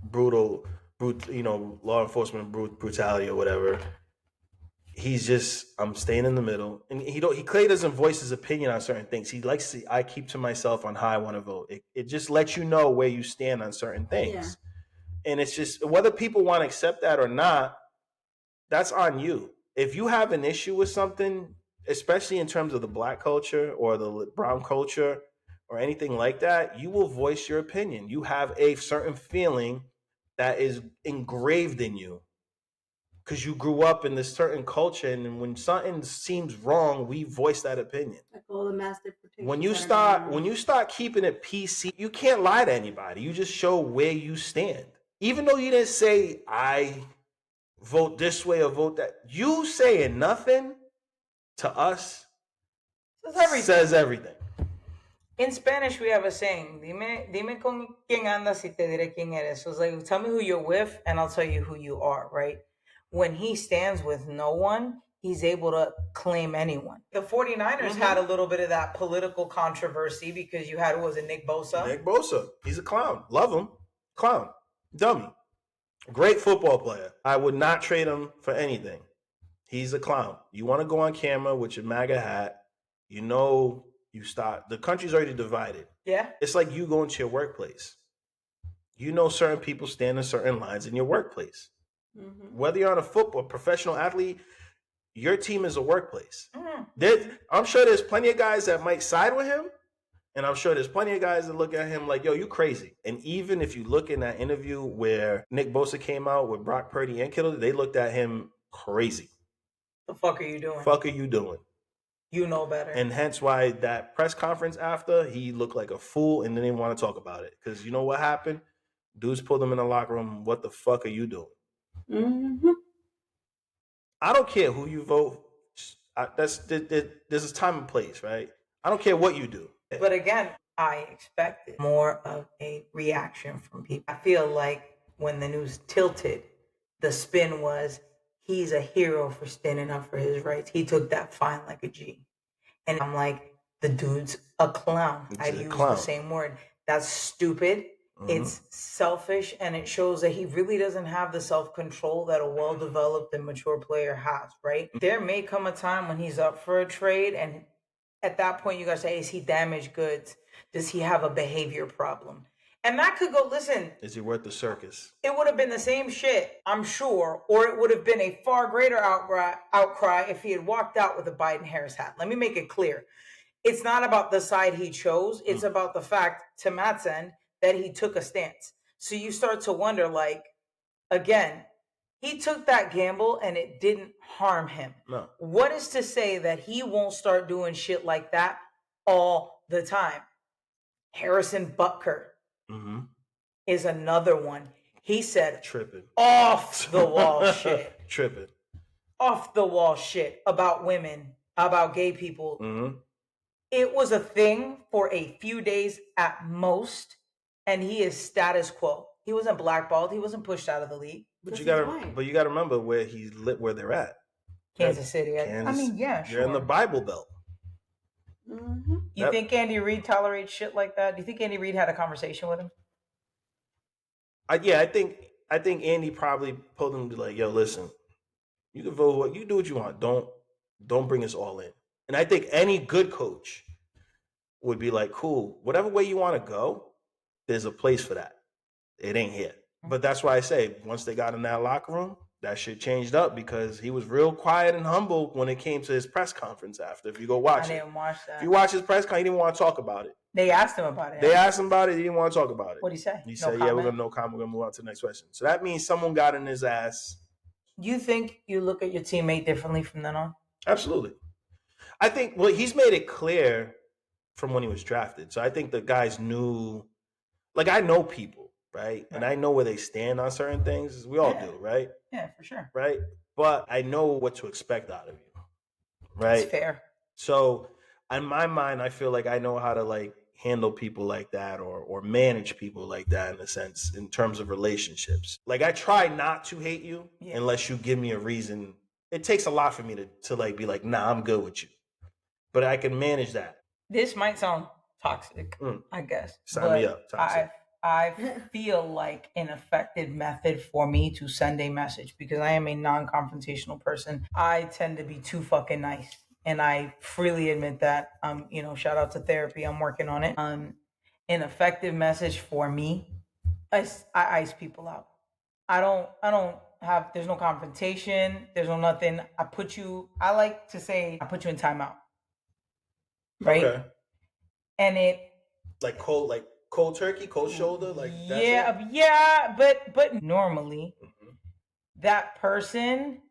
brutal, law enforcement brutality or whatever. He's just, I'm staying in the middle, and he clearly doesn't voice his opinion on certain things. He likes to, I keep to myself on how I want to vote. It just lets you know where you stand on certain things, and it's just whether people want to accept that or not. That's on you. If you have an issue with something, especially in terms of the black culture or the brown culture or anything like that, you will voice your opinion. You have a certain feeling that is engraved in you. because you grew up in this certain culture, and when something seems wrong, we voice that opinion. Like all the master protections When you that are going on. start keeping it PC, you can't lie to anybody. You just show where you stand. Even though you didn't say I vote this way or vote that, you saying nothing to us says everything. In Spanish, we have a saying, dime con quién andas y te diré quién eres. So it's like, tell me who you're with and I'll tell you who you are, right? When he stands with no one, he's able to claim anyone. The 49ers had a little bit of that political controversy because you had, who was it, Nick Bosa? Nick Bosa. He's a clown. Love him. Clown. Dummy. Great football player. I would not trade him for anything. He's a clown. You want to go on camera with your MAGA hat, you know you start. The country's already divided. Yeah. It's like you going to your workplace. You know certain people stand in certain lines in your workplace. Whether you're on a football, professional athlete, your team is a workplace. I'm sure there's plenty of guys that might side with him, and I'm sure there's plenty of guys that look at him like, yo, you crazy. And even if you look in that interview where Nick Bosa came out with Brock Purdy and Kittle, they looked at him crazy. The fuck are you doing? Fuck are you doing? You know better. And hence why that press conference after, he looked like a fool and didn't even want to talk about it. Because you know what happened? Dudes pulled him in the locker room. What the fuck are you doing? I don't care who you vote. There's a time and place, right? I don't care what you do. But again, I expected more of a reaction from people. I feel like when the news tilted, the spin was, he's a hero for standing up for his rights. He took that fine like a G. And I'm like, the dude's a clown. I'd use the same word. That's stupid. It's selfish, and it shows that he really doesn't have the self-control that a well-developed and mature player has, right? There may come a time when he's up for a trade, and at that point you gotta say, is he damaged goods? Does he have a behavior problem? And that could go, listen. Is he worth the circus? It would have been the same shit, I'm sure, or it would have been a far greater outcry if he had walked out with a Biden-Harris hat. Let me make it clear. It's not about the side he chose. It's about the fact, to Matt's end, that he took a stance. So you start to wonder, like, again, he took that gamble and it didn't harm him. No. What is to say that he won't start doing shit like that all the time? Harrison Butker is another one. He said tripping, off the wall shit. Tripping. Off the wall shit about women, about gay people. It was a thing for a few days at most. And he is status quo. He wasn't blackballed. He wasn't pushed out of the league. But you gotta remember where where they're at. Kansas City. Kansas, I mean, yeah, sure. You're in the Bible Belt. You think Andy Reid tolerates shit like that? Do you think Andy Reid had a conversation with him? I think Andy probably pulled him to like, yo, listen, you can vote. You do what you want. Don't bring us all in. And I think any good coach would be like, cool, whatever way you want to go. There's a place for that. It ain't here. But that's why I say, once they got in that locker room, that shit changed up because he was real quiet and humble when it came to his press conference after. If you go watch it. I didn't watch that. If you watch his press conference, he didn't want to talk about it. They asked him about it. They asked him about it. He didn't want to talk about it. What'd he say? He said, yeah, we're going to no comment. We're going to move on to the next question. So that means someone got in his ass. You think you look at your teammate differently from then on? Absolutely. I think, well, he's made it clear from when he was drafted. So I think the guys knew. Like, I know people, right? And I know where they stand on certain things. We all do, right? Yeah, for sure. Right? But I know what to expect out of you, right? It's fair. So, in my mind, I feel like I know how to, like, handle people like that or manage people like that in a sense, in terms of relationships. Like, I try not to hate you unless you give me a reason. It takes a lot for me to like, be like, nah, I'm good with you. But I can manage that. This might sound toxic, I guess. Sign me up. Toxic. I feel like an effective method for me to send a message, because I am a non-confrontational person. I tend to be too fucking nice, and I freely admit that. Shout out to therapy. I'm working on it. An effective message for me, I ice people out. I don't have. There's no confrontation. There's no nothing. I like to say I put you in timeout. Right. Okay. And it like cold turkey, cold shoulder, like that. Yeah, but normally that person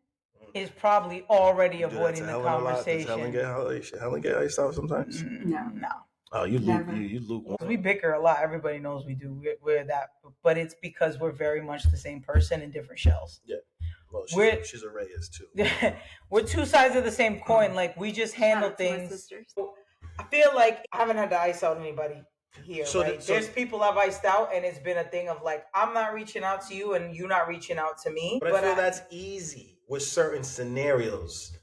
is probably already You do that avoiding to the Helen a lot? Does conversation. Helen get iced out sometimes? No. Oh, you Never. lukewarm. We bicker a lot. Everybody knows we do. We're that, but it's because we're very much the same person in different shells. Yeah. Well, she's a Reyes too. We're two sides of the same coin. Like we just handle things. I feel like I haven't had to ice out anybody here, right? There's people I've iced out, and it's been a thing of like I'm not reaching out to you, and you not reaching out to me. But I feel that's easy with certain scenarios,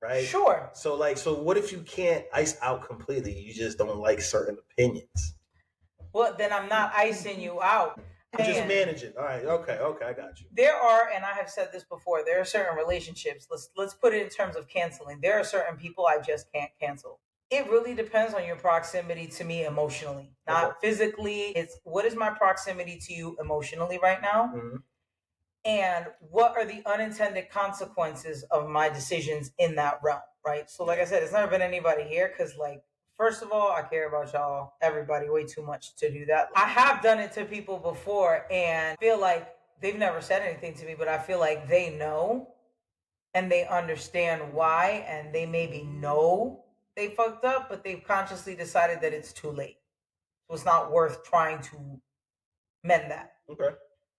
right? Sure. So what if you can't ice out completely? You just don't like certain opinions. Well, then I'm not icing you out. Just manage it. All right. Okay, I got you. There are, and I have said this before, there are certain relationships. Let's put it in terms of canceling. There are certain people I just can't cancel. It really depends on your proximity to me emotionally, not physically. It's what is my proximity to you emotionally right now? Mm-hmm. And what are the unintended consequences of my decisions in that realm, right? So like I said, it's never been anybody here because like, first of all, I care about y'all, everybody, way too much to do that. I have done it to people before and feel like they've never said anything to me, but I feel like they know and they understand why, and they maybe know they fucked up, but they've consciously decided that it's too late. So it's not worth trying to mend that. Okay.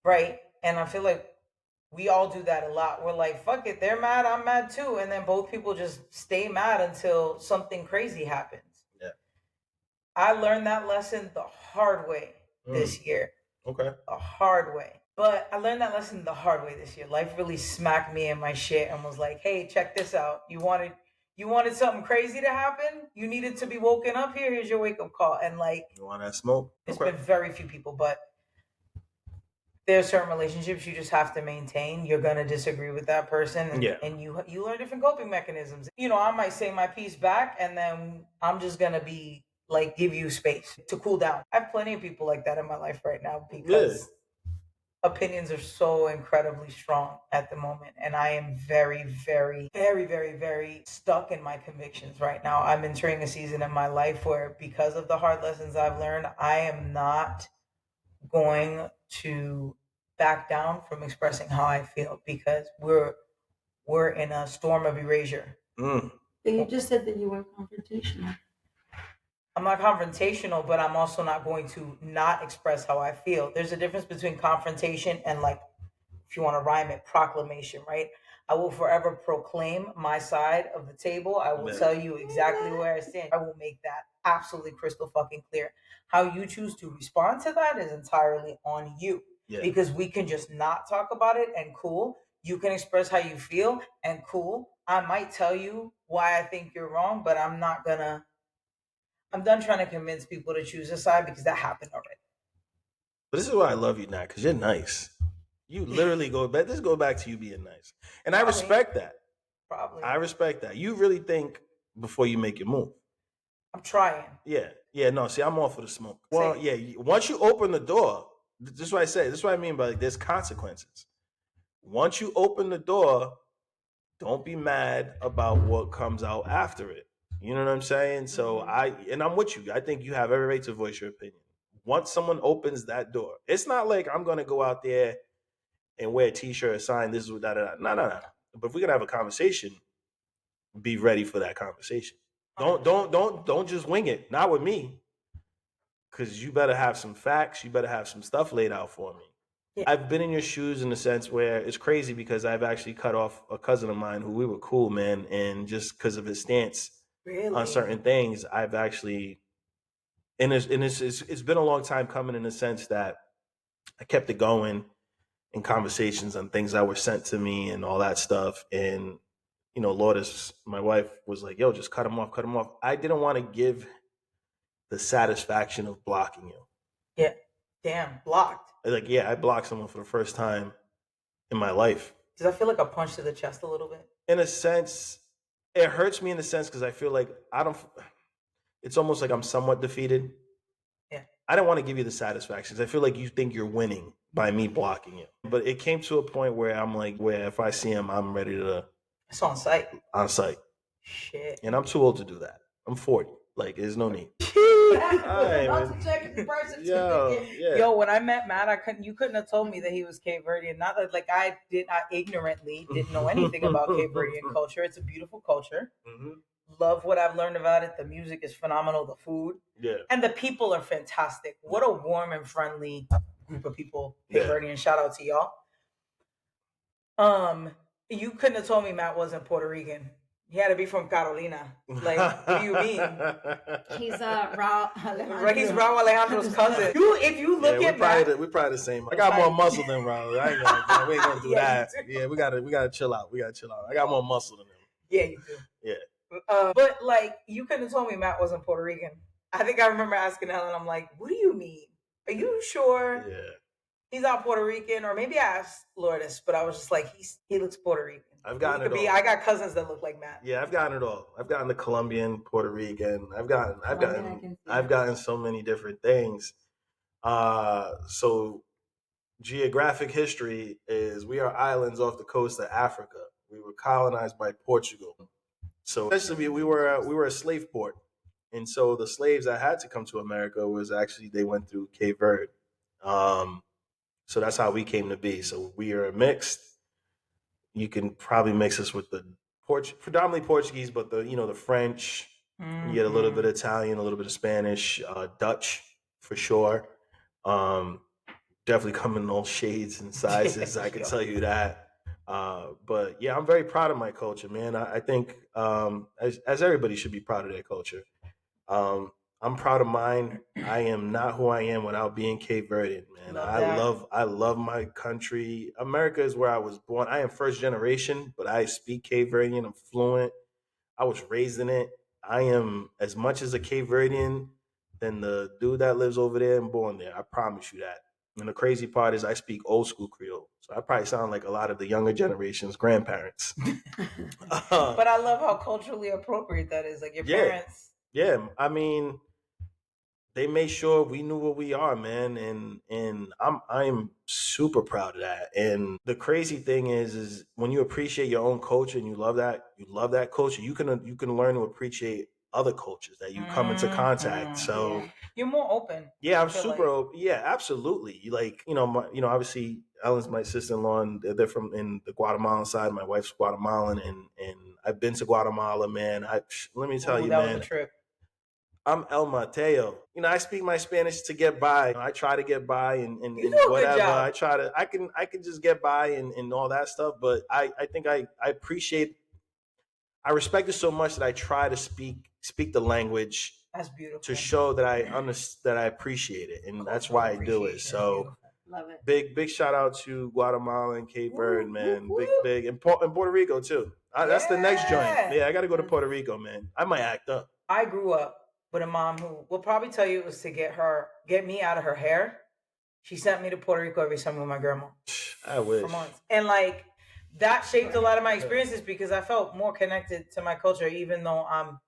Right? And I feel like we all do that a lot. We're like, fuck it, they're mad, I'm mad too. And then both people just stay mad until something crazy happens. Yeah. I learned that lesson the hard way this year. Okay. The hard way. But I learned that lesson the hard way this year. Life really smacked me in my shit and was like, hey, check this out. You wanted something crazy to happen? You needed to be woken up here? Here's your wake-up call. And like, you want that smoke? It's been very few people, but there's certain relationships you just have to maintain. You're gonna disagree with that person, and you learn different coping mechanisms. You know, I might say my piece back, and then I'm just gonna be like, give you space to cool down. I have plenty of people like that in my life right now because opinions are so incredibly strong at the moment, and I am very, very, very, very, very stuck in my convictions right now. I'm entering a season in my life where, because of the hard lessons I've learned, I am not going to back down from expressing how I feel because we're in a storm of erasure. But you just said that you weren't confrontational. I'm not confrontational, but I'm also not going to not express how I feel. There's a difference between confrontation and, like, if you want to rhyme it, proclamation, right? I will forever proclaim my side of the table. I will tell you exactly where I stand. I will make that absolutely crystal fucking clear. How you choose to respond to that is entirely on you. Yeah. Because we can just not talk about it and cool. You can express how you feel and cool. I might tell you why I think you're wrong, but I'm done trying to convince people to choose a side because that happened already. But this is why I love you now, because you're nice. You literally go back. This go back to you being nice, and I respect that. Probably, I respect that. You really think before you make your move. I'm trying. Yeah. No. See, I'm all for the smoke. Well, yeah. Once you open the door, this is what I say. This is what I mean by, like, there's consequences. Once you open the door, don't be mad about what comes out after it. You know what I'm saying? So I'm with you. I think you have every right to voice your opinion. Once someone opens that door, it's not like I'm going to go out there and wear a t-shirt, sign this is what no. But if we're going to have a conversation, be ready for that conversation. Don't just wing it. Not with me. Because you better have some facts. You better have some stuff laid out for me. Yeah. I've been in your shoes in the sense where it's crazy because I've actually cut off a cousin of mine who we were cool, man. And just because of his stance on certain things, I've actually, and it's been a long time coming in the sense that I kept it going in conversations on things that were sent to me and all that stuff. And, you know, Lourdes, my wife, was like, yo, just cut him off. I didn't want to give the satisfaction of blocking you. Yeah. Damn, blocked. Like, yeah, I blocked someone for the first time in my life. Does that feel like a punch to the chest a little bit? In a sense, it hurts me in a sense because I feel like it's almost like I'm somewhat defeated. Yeah. I don't want to give you the satisfactions. I feel like you think you're winning by me blocking you. But it came to a point where I'm like, where if I see him, I'm ready to. It's on site. On site. Shit. And I'm too old to do that. I'm 40. Like, there's no need. right, Not man. to check the birth Yo, certificate. yeah. Yo, when I met Matt, you couldn't have told me that he was Cape Verdean. Not that like I ignorantly didn't know anything about Cape Verdean culture. It's a beautiful culture. Mm-hmm. Love what I've learned about it. The music is phenomenal. The food, Yeah. and the people are fantastic. What a warm and friendly group of people. Cape Verdean. Shout out to y'all. You couldn't have told me Matt wasn't Puerto Rican. He had to be from Carolina. Like, what do you mean? He's Raul Alejandro. He's Raul Alejandro's cousin. If you look at Matt, we're probably the same. I got more muscle than Raul. We ain't gonna do that. Yeah, we gotta chill out. I got more muscle than him. Yeah, you do. Yeah. But like, you couldn't have told me Matt wasn't Puerto Rican. I think I remember asking Helen. I'm like, what do you mean? Are you sure? Yeah. He's not Puerto Rican, or maybe I asked Lourdes, but I was just like, he looks Puerto Rican. I've gotten it all. I got cousins that look like Matt. Yeah, I've gotten it all. I've gotten the Colombian, Puerto Rican. I've gotten so many different things. So geographic history is we are islands off the coast of Africa. We were colonized by Portugal. So essentially we were a slave port. And so the slaves that had to come to America was actually they went through Cape Verde. So that's how we came to be. So we are mixed. You can probably mix us with the predominantly Portuguese, but the French. Mm-hmm. You get a little bit of Italian, a little bit of Spanish, Dutch for sure. Definitely come in all shades and sizes. I can tell you that. But yeah, I'm very proud of my culture, man. I think as everybody should be proud of their culture. I'm proud of mine. I am not who I am without being Cape Verdean, man. I love my country. America is where I was born. I am first generation, but I speak Cape Verdean. I'm fluent. I was raised in it. I am as much as a Cape Verdean than the dude that lives over there and born there. I promise you that. And the crazy part is I speak old school Creole. So I probably sound like a lot of the younger generation's grandparents. But I love how culturally appropriate that is. Like your parents. Yeah, I mean, they made sure we knew what we are, man, and I'm super proud of that. And the crazy thing is when you appreciate your own culture and you love that culture, you can learn to appreciate other cultures that you come into contact. So you're more open. Yeah, I'm super open. Yeah, absolutely. Like obviously Ellen's my sister-in-law, and they're from in the Guatemalan side. My wife's Guatemalan, and I've been to Guatemala, man. Let me tell you, that man. Was a trip. I'm El Mateo. I speak my Spanish to get by. I try to get by and whatever. I try to. I can just get by and all that stuff. But I think I appreciate. I respect it so much that I try to speak the language. That's beautiful. To show that that I appreciate it, and that's why I do it. So, love it. Big shout out to Guatemala and Cape Verde, man. Big, and Puerto Rico too. That's the next joint. Yeah, I got to go to Puerto Rico, man. I might act up. I grew up with a mom who will probably tell you it was to get me out of her hair. She sent me to Puerto Rico every summer with my grandma. I wish. For months. And like that shaped a lot of my experiences because I felt more connected to my culture, even though I'm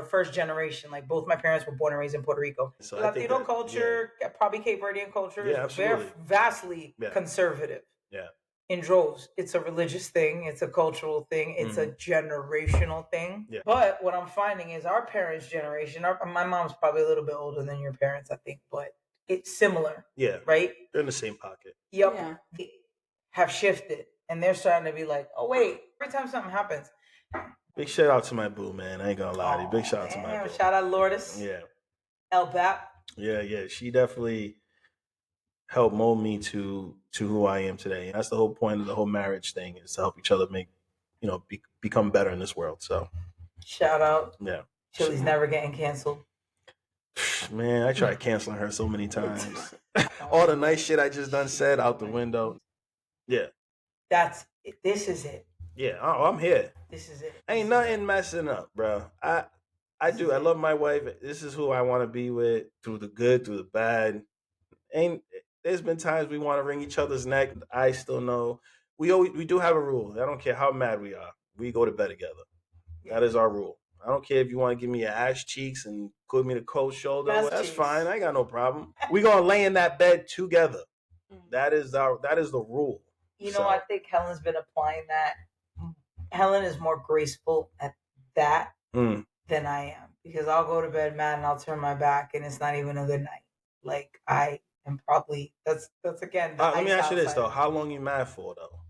first generation. Like both my parents were born and raised in Puerto Rico. So Latino culture, probably Cape Verdean culture, is very vastly conservative. Yeah. In droves. It's a religious thing. It's a cultural thing. It's a generational thing. Yeah. But what I'm finding is our parents' generation, my mom's probably a little bit older than your parents, I think, but it's similar. Yeah. Right? They're in the same pocket. Yep. Yeah. They have shifted. And they're starting to be like, oh, wait, every time something happens. Big shout out to my boo, man. I ain't gonna lie to you. Big shout out to my boo. Shout out Lourdes. Yeah. El Bap. Yeah. She definitely helped mold me to who I am today. And that's the whole point of the whole marriage thing, is to help each other make, become better in this world. So shout out. Yeah. Chili's never getting canceled. Man, I tried canceling her so many times. All the nice shit I just done said out the window. Yeah. This is it. Yeah. Oh, I'm here. This is it. Ain't nothing messing up, bro. I love my wife. This is who I want to be with, through the good, through the bad. There's been times we want to wring each other's neck. I still know we do have a rule. I don't care how mad we are. We go to bed together. That is our rule. I don't care if you want to give me your ass cheeks and give me the cold shoulder. That's fine. I ain't got no problem. We gonna lay in that bed together. That is the rule. I think Helen's been applying that. Helen is more graceful at that than I am. because I'll go to bed mad and I'll turn my back and it's not even a good night. Like I am probably that's again. The Let me ice ask you this outside. though: how long you mad for though?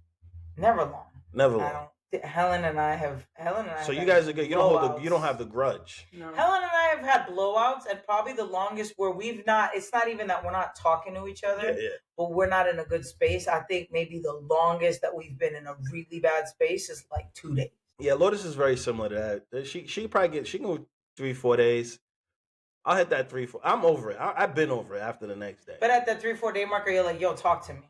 Never long. Never I long. don't. Helen and I have. So have you guys are good. You don't hold blowouts. you don't have the grudge. No. Helen and I have had blowouts, and probably the longest where we've not. It's not even that we're not talking to each other, Yeah. but we're not in a good space. I think maybe the longest that we've been in a really bad space is like 2 days. Yeah, Lotus is very similar to that. She probably she can go 3-4 days. I'll hit that 3-4. I'm over it. I've been over it after the next day. But at that 3-4 day marker, you're like, "Yo, talk to me."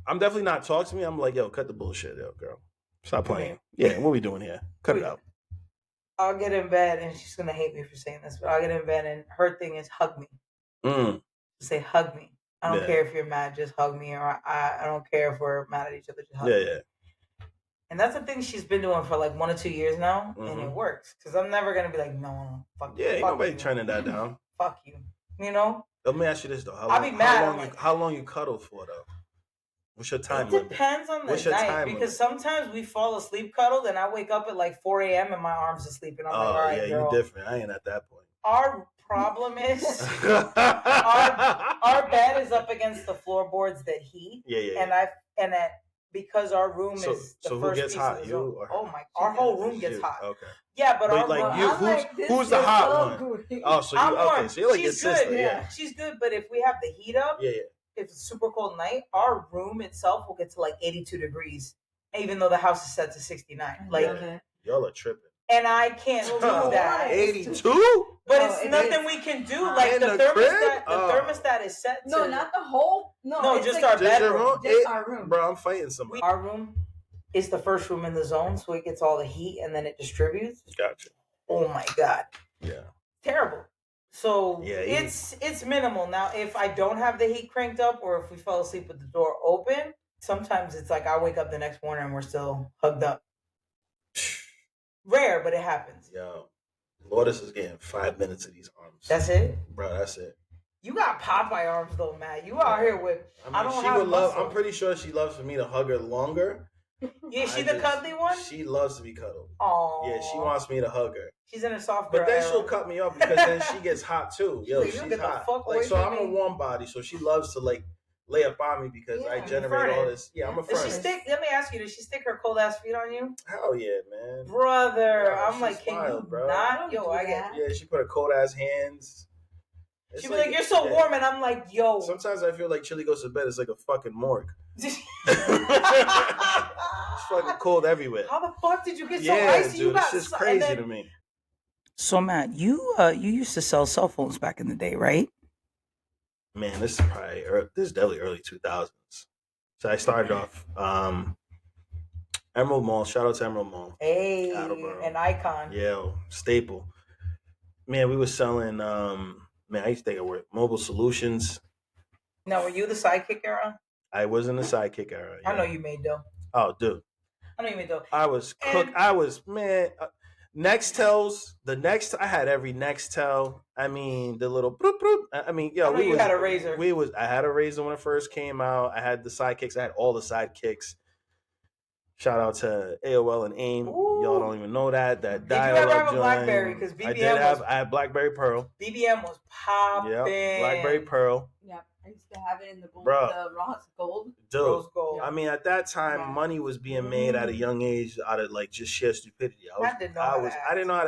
I'm definitely not talking to me. I'm like, yo, cut the bullshit, yo, girl. Stop playing. Yeah, what we doing here? Cut it out. I'll get in bed, and she's gonna hate me for saying this, but I'll get in bed, and her thing is hug me. Say hug me. I don't care if you're mad, just hug me, or I don't care if we're mad at each other, just hug me. Yeah. And that's the thing she's been doing for like 1 or 2 years now, and it works. Because I'm never gonna be like, no, fuck you. Yeah, ain't fuck nobody you. turning that down. Fuck you. You know? Let me ask you this though: I'll be mad. How long you cuddle for though? What's your time It limit? depends on the What's your night time because limit? sometimes we fall asleep cuddled, and I wake up at like 4 a.m. and my arms are sleeping. I'm like, all right, yeah, girl. you different. I ain't at that point. Our problem is our bed is up against the floorboards that heat. Yeah. And because our room is the so first who gets piece hot? of the You zone. or her? Oh my! Our whole room gets hot. Okay. Yeah, but our like room, you, I'm like, this who's the is hot so one? good. Oh, so you I'm okay? warm. So you're like She's your sister, good. yeah. She's good, but if we have the heat up, Yeah. if it's a super cold night, our room itself will get to like 82 degrees, even though the house is set to 69. Like, y'all are tripping. And I can't do that. 82? But it's nothing we can do. Like the thermostat is set to. No, not the whole. No, just like our bedroom. Just our room. Bro, I'm fighting somebody. Our room is the first room in the zone, so it gets all the heat and then it distributes. Gotcha. Oh my god. Yeah. Terrible. So it's minimal. Now, if I don't have the heat cranked up, or if we fell asleep with the door open, sometimes it's like I wake up the next morning and we're still hugged up. Rare, but it happens. Yo, Lourdes is getting 5 minutes of these arms. That's it, bro. That's it. You got Popeye arms though, Matt. You out here with. I don't she have would love. muscle. I'm pretty sure she loves for me to hug her longer. Yeah, she the cuddly one. She loves to be cuddled. Oh. Yeah, she wants me to hug her. She's in her soft girl. But then era. she'll cut me off because then she gets hot too. Yo, she's hot. Like so, I'm a warm body, so she loves to like lay up on me because I generate all this. Yeah, I'm a furnace. Let me ask you, does she stick her cold ass feet on you? Hell yeah, man. Brother, I'm like, can wild, you bro. not? Yo, I get. Yeah, she put her cold ass hands. She be like, "You're so warm," and I'm like, "Yo." Sometimes I feel like Chili goes to bed. It's like a fucking morgue. It's fucking cold everywhere. How the fuck did you get so icy? Dude, it's just crazy to me. So Matt, you used to sell cell phones back in the day, right? Man, this is definitely early 2000s. So I started off Emerald Mall. Shout out to Emerald Mall. Hey, an icon. Yeah, staple. Man, we were selling. Man, I used to think I worked Mobile Solutions. Now, were you the sidekick era? I was in the sidekick era. Yeah. I know you made dough. Oh, dude. I know you made dough. I was Nextels. I had every Nextel. I mean, the little bloop, bloop. I mean, yo, you had a razor. I had a razor when it first came out. I had the sidekicks. I had all the sidekicks. Shout out to AOL and AIM. Ooh. Y'all don't even know that. That did you ever have a BlackBerry? Because BBM I had BlackBerry Pearl. BBM was popping. Yeah, BlackBerry Pearl. Yep, I used to have it in the gold, Bro. the Ross Gold. Dude, Rose gold. I mean, at that time, money was being made at a young age out of like just sheer stupidity. I didn't know how to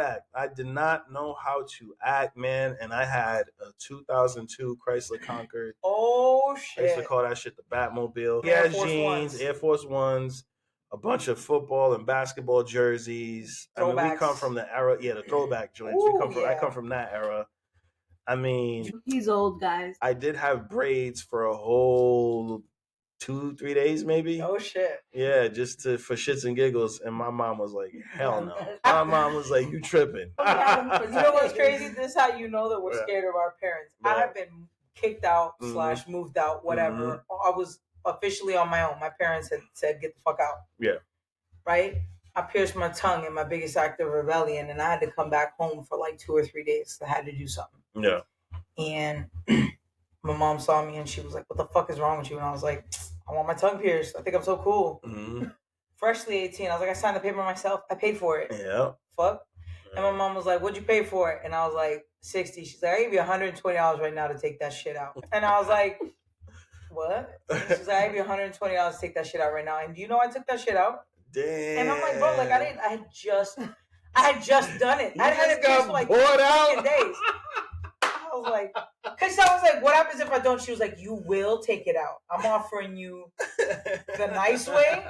act. I did not know how to act, man. And I had a 2002 Chrysler Concorde. Oh shit! I used to call that shit the Batmobile. Air Force Ones. A bunch of football and basketball jerseys. Throwbacks. I mean, we come from the era, the throwback joints. Ooh, I come from that era. I mean, he's old, guys. I did have braids for a whole 2-3 days, maybe. Oh shit! Yeah, just for shits and giggles. And my mom was like, "Hell no." My mom was like, "You tripping?" You know what's crazy? This is how you know that we're scared of our parents. Yeah. I have been kicked out / moved out, whatever. I was officially on my own. My parents had said, "Get the fuck out." Yeah. Right? I pierced my tongue in my biggest act of rebellion, and I had to come back home for like 2 or 3 days. I had to do something. Yeah. And my mom saw me, and she was like, "What the fuck is wrong with you?" And I was like, "I want my tongue pierced. I think I'm so cool." Mm-hmm. Freshly 18, I was like, "I signed the paper myself. I paid for it." Yeah. Fuck. And my mom was like, "What'd you pay for it?" And I was like, $60. She's like, "I give you $120 right now to take that shit out." And I was like, "What?" And she's like, "I give you $120 to take that shit out right now." And you know, I took that shit out. Damn. And I'm like, bro, like I had just done it. I had it got for like bought 2 out. days. I was like, because I was like, what happens if I don't? She was like, you will take it out. I'm offering you the nice way.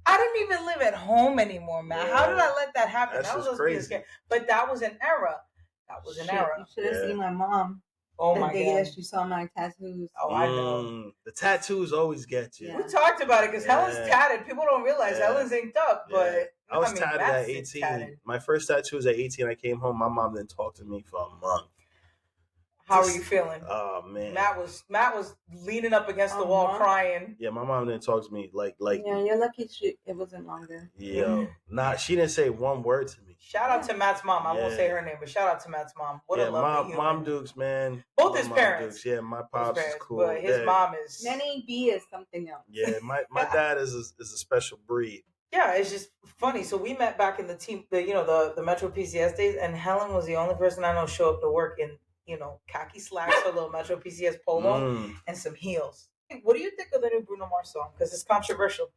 I didn't even live at home anymore, man. How did I let that happen? That's That was just just being crazy. scared. But that was an era. That was an era. You should have Yeah. seen my mom. Oh the my day god. that she saw my tattoos. Oh, I know. The tattoos always get you. Yeah. We talked about it because Yeah. Helen's tatted. People don't realize Yeah. Helen's inked up, but Yeah. I was mean, tatted Matt's at 18. tatted. My first tattoo was at 18. I came home. My mom didn't talk to me for a month. How are you feeling? Oh man, Matt was leaning up against the wall crying. Yeah, my mom didn't talk to me like. Yeah, you're lucky it wasn't longer. Yeah, she didn't say one word to me. Shout out to Matt's mom. I won't say her name, but shout out to Matt's mom. What a lovely human. Mom Dukes, man. Both his parents. Dukes. Yeah, my pops is cool. But his mom is. Nanny B is something else. Yeah, my dad is a special breed. Yeah, it's just funny. So we met back in the Metro PCS days, and Helen was the only person I know show up to work in khaki slacks, a little Metro PCS polo, and some heels. What do you think of the new Bruno Mars song? Because it's controversial.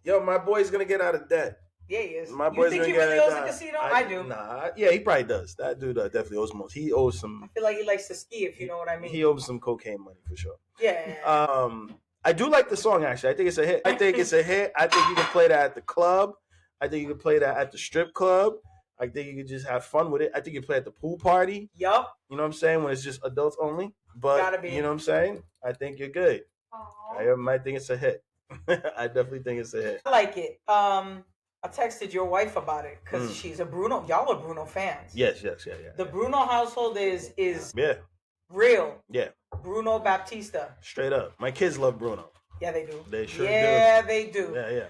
Yo, my boy's gonna get out of debt. Yeah, he is. My boy's you think gonna he get really out owes of the debt. casino? I do. Nah, yeah, he probably does. That dude definitely owes most. He owes some. I feel like he likes to ski, if you know what I mean. He owes some cocaine money for sure. Yeah. I do like the song actually. I think it's a hit. I think you can play that at the club. I think you can play that at the strip club. I think you can just have fun with it. I think you can play at the pool party. Yup. You know what I'm saying? When it's just adults only. But Gotta be. You know what I'm saying? I think you're good. I might think it's a hit. I definitely think it's a hit. I like it. I texted your wife about it because she's a Bruno. Y'all are Bruno fans. Yes. The Bruno household is real. Yeah. Bruno Baptista. Straight up. My kids love Bruno. Yeah, they do. They sure do. Yeah, they do. Yeah.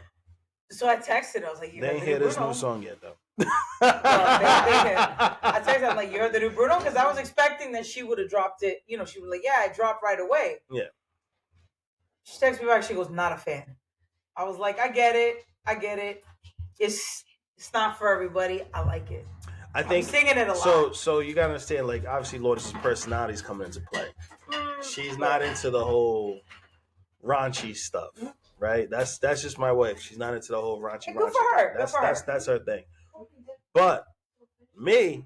So I texted. I was like, they ain't hear this new song yet, though. I texted. I'm like, you heard the new Bruno? Because I was expecting that she would have dropped it. She was like, yeah, I dropped right away. Yeah. She texted me back. She goes, not a fan. I was like, I get it. It's not for everybody. I like it. I think I'm singing it a lot. So you gotta understand, like, obviously Lourdes' personality is coming into play. She's not into the whole raunchy stuff, right? That's just my wife. She's not into the whole raunchy. Good for her. That's her thing. But me,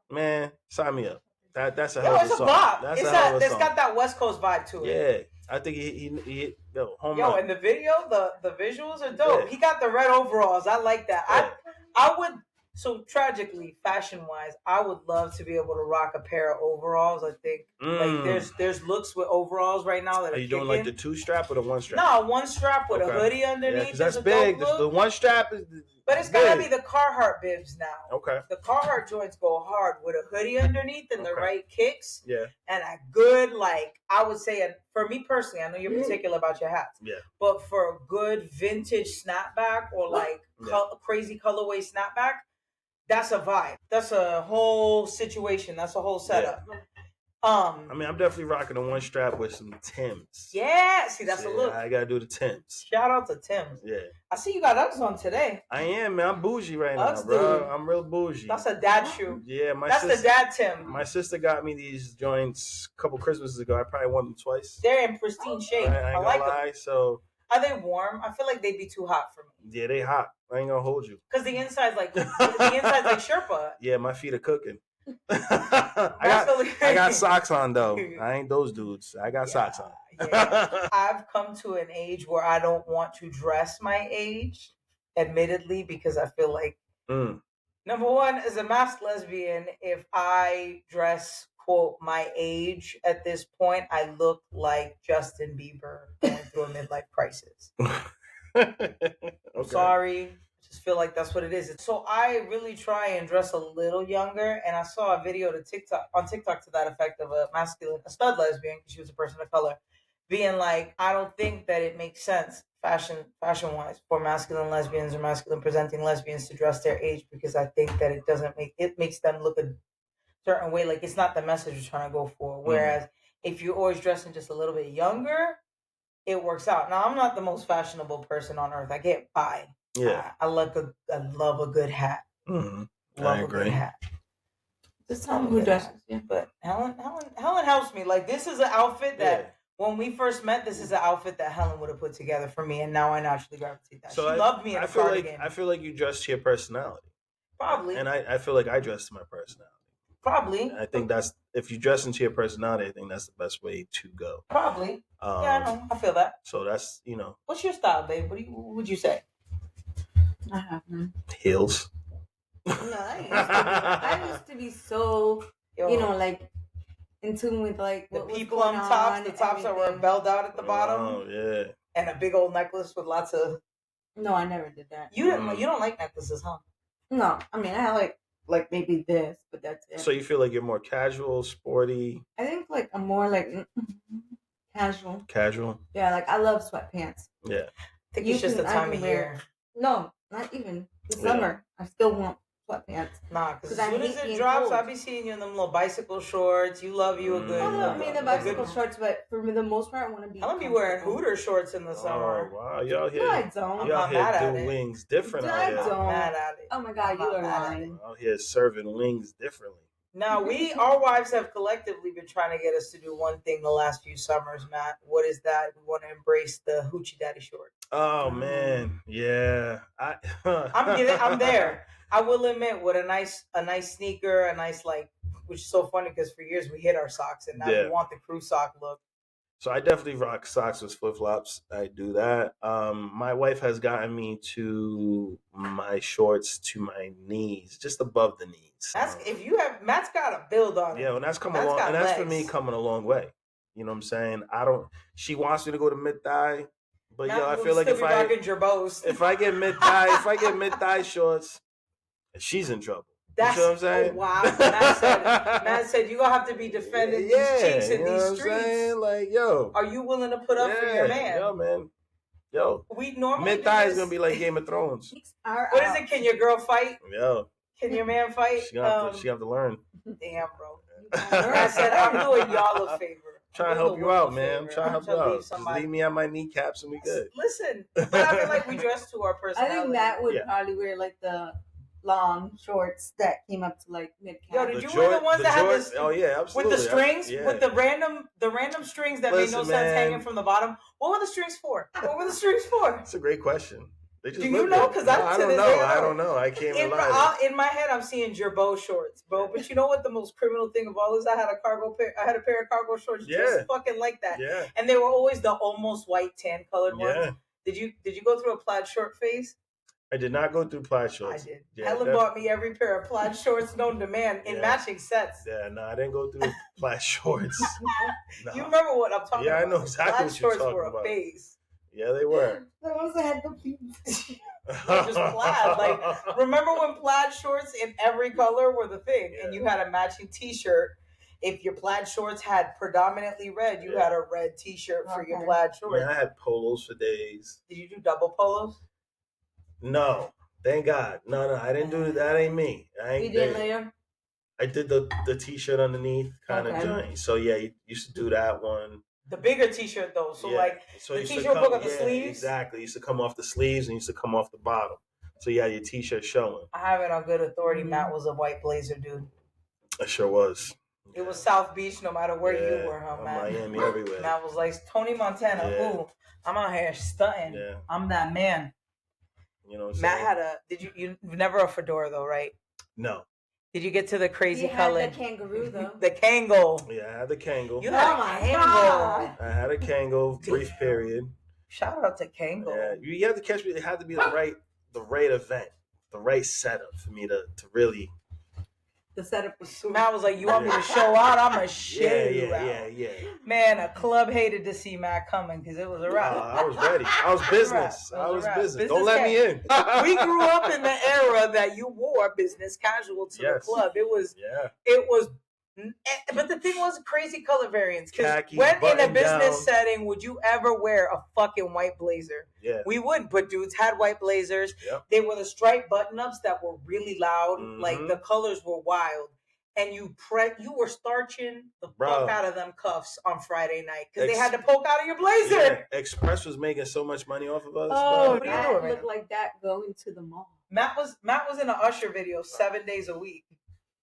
man, sign me up. That's a hell of a song. Bop. That's a hell of a song. It's got that West Coast vibe to it. Yeah. I think he home run. And the video, the visuals are dope. Yeah. He got the red overalls. I like that. Yeah. I would. So tragically, fashion-wise, I would love to be able to rock a pair of overalls. I think like there's looks with overalls right now that are you doing like the 2-strap or the 1-strap? No, 1 strap with a hoodie underneath. Yeah, because that's big. The 1-strap is. But it's gotta be the Carhartt bibs now. Okay. The Carhartt joints go hard with a hoodie underneath and the right kicks. Yeah. And a good, I would say, for me personally, I know you're particular about your hats. Yeah. But for a good vintage snapback or crazy colorway snapback, that's a vibe. That's a whole situation. That's a whole setup. Yeah. I mean, I'm definitely rocking a 1-strap with some Timbs. Yeah, see, that's a look. I gotta do the Timbs. Shout out to Timbs. Yeah. I see you got Uggs on today. I am, man. I'm bougie right Uggs, now, bro. dude. I'm real bougie. That's a dad shoe. Yeah, that's the dad Tim. My sister got me these joints a couple Christmases ago. I probably won them twice. They're in pristine shape. I like them. So. Are they warm? I feel like they'd be too hot for me. Yeah, they hot. I ain't gonna hold you. Because the inside's like Sherpa. Yeah, my feet are cooking. I got socks on though. I ain't those dudes. I got socks on. Yeah. I've come to an age where I don't want to dress my age, admittedly, because I feel like number one, as a masked lesbian, if I dress quote my age at this point, I look like Justin Bieber going through a midlife crisis. I'm sorry. Just feel like that's what it is. So I really try and dress a little younger. And I saw a video on TikTok to that effect of a stud lesbian, because she was a person of color, being like, I don't think that it makes sense fashion wise for masculine lesbians or masculine presenting lesbians to dress their age, because I think that it makes them look a certain way. Like, it's not the message you're trying to go for. Whereas if you're always dressing just a little bit younger, it works out. Now, I'm not the most fashionable person on earth. I get by. Yeah, I love a good hat. Mm-hmm. Love I a good agree. hat. Just tell me who dresses. Yeah. But Helen helps me. Like, this is an outfit that when we first met, this is an outfit that Helen would have put together for me, and now I naturally gravitate that. So she loved me in a cardigan. I feel like you dress to your personality. Probably. And I feel like I dress to my personality. Probably. I think that's, if you dress into your personality, I think that's the best way to go. Probably. Yeah, I know. I feel that. So that's, What's your style, babe? What would you say? I have none. Heels. No, I used to be so, like in tune with like the what was people going on tops, the and tops that were everything. belled out at the bottom. Oh yeah. And a big old necklace with lots of. No, I never did that. You didn't. You don't like necklaces, huh? No, I mean I like maybe this, but that's it. So you feel like you're more casual, sporty? I think like I'm more like casual. Casual. Yeah, like I love sweatpants. Yeah. I think it's just the time of year. No, not even the summer. I still want sweatpants. Nah, because as soon as it drops, I'll be seeing you in them little bicycle shorts. You love you a good. I mean the bicycle shorts, but for the most part, I want to be. I'm gonna be wearing Hooter shorts in the summer. Oh wow, y'all here? No, I don't. Y'all here do wings different out here. I don't. Mad at it. Oh my god, you are lying. Out here serving wings differently. Now our wives have collectively been trying to get us to do one thing the last few summers, Matt. What is that? We want to embrace the hoochie daddy short. Oh man, yeah. I'm there. I will admit, with a nice sneaker, a nice which is so funny because for years we hit our socks and now we want the crew sock look. So I definitely rock socks with flip flops. I do that. My wife has gotten me to my shorts to my knees, just above the knees. That's Matt's got a build on it. Yeah, and that's coming along, and that's for me coming a long way. You know what I'm saying? She wants me to go to mid thigh, but I feel like if I get mid thigh shorts, she's in trouble. You know what I'm saying? Oh, wow. Matt said you're gonna have to be defending these cheeks in these streets. Saying? Like, yo, are you willing to put up for your man? Yo, man. Yo. We normally mid thigh is gonna be like Game of Thrones. What is it? Can your girl fight? Yo. Can your man fight? She have to learn. Damn, bro. I said I'm doing y'all a favor. Trying to help you out, man. I'm trying to help you out. Just leave me at my kneecaps and we good. Listen, but I feel like we dress to our personality. I think Matt would probably wear like the long shorts that came up to like mid calf. Yo, did you wear the ones that had this? Oh yeah, absolutely. With the strings, with the random strings that made no sense hanging from the bottom. What were the strings for? That's a great question. Do you know? Because I don't know. I don't know. I can't lie. In my head, I'm seeing Gerbeau shorts, bro. But you know what? The most criminal thing of all is I had a pair of cargo shorts just fucking like that. Yeah. And they were always the almost white tan colored ones. Did you go through a plaid short phase? I did not go through plaid shorts. I did. Helen bought me every pair of plaid shorts known to man in matching sets. Yeah, no, I didn't go through plaid shorts. No. You remember what I'm talking about? Yeah, I know exactly what you're talking about. Plaid shorts were a phase. Yeah, they were. The ones that had the pleats. Just plaid. Like, remember when plaid shorts in every color were the thing, and you had a matching T-shirt. If your plaid shorts had predominantly red, you had a red T-shirt for your plaid shorts. Man, I had polos for days. Did you do double polos? No, thank God. No, I didn't do that. That ain't me. You did later? I did the T-shirt underneath kind of joint. So yeah, you used to do that one. The bigger T-shirt though. So the T-shirt broke off the sleeves. Exactly. It used to come off the sleeves and used to come off the bottom. So you had your T-shirt showing. I have it on good authority. Matt was a white blazer dude. I sure was. It was South Beach no matter where you were, huh, Matt? Miami everywhere. Matt was like Tony Montana. Yeah. Ooh, I'm out here stunting. Yeah. I'm that man. You know what I'm Matt saying? you never a fedora though, right? No. Did you get to the crazy color? Had the kangaroo though. The Kangol. Yeah, I had the Kangol. You had a Kangol. I had a Kangol, brief period. Shout out to Kangol. Yeah, you have to catch me. It had to be the right event, the right setup for me to really. The setup was super. Matt was like, "You want me to show out? I'm gonna show you out." Yeah. Man, a club hated to see Matt coming because it was a wrap. I was ready. I was business. I was business. Don't let me in. We grew up in the era that you wore business casual to the club. It was. But the thing was crazy color variants. Because when in a business setting, would you ever wear a fucking white blazer? Yeah. We wouldn't, but dudes had white blazers. Yep. They were the striped button-ups that were really loud. Mm-hmm. Like the colors were wild. And you were starching the fuck out of them cuffs on Friday night because they had to poke out of your blazer. Yeah. Express was making so much money off of us. Oh, that looked like that going to the mall. Matt was in an Usher video 7 days a week.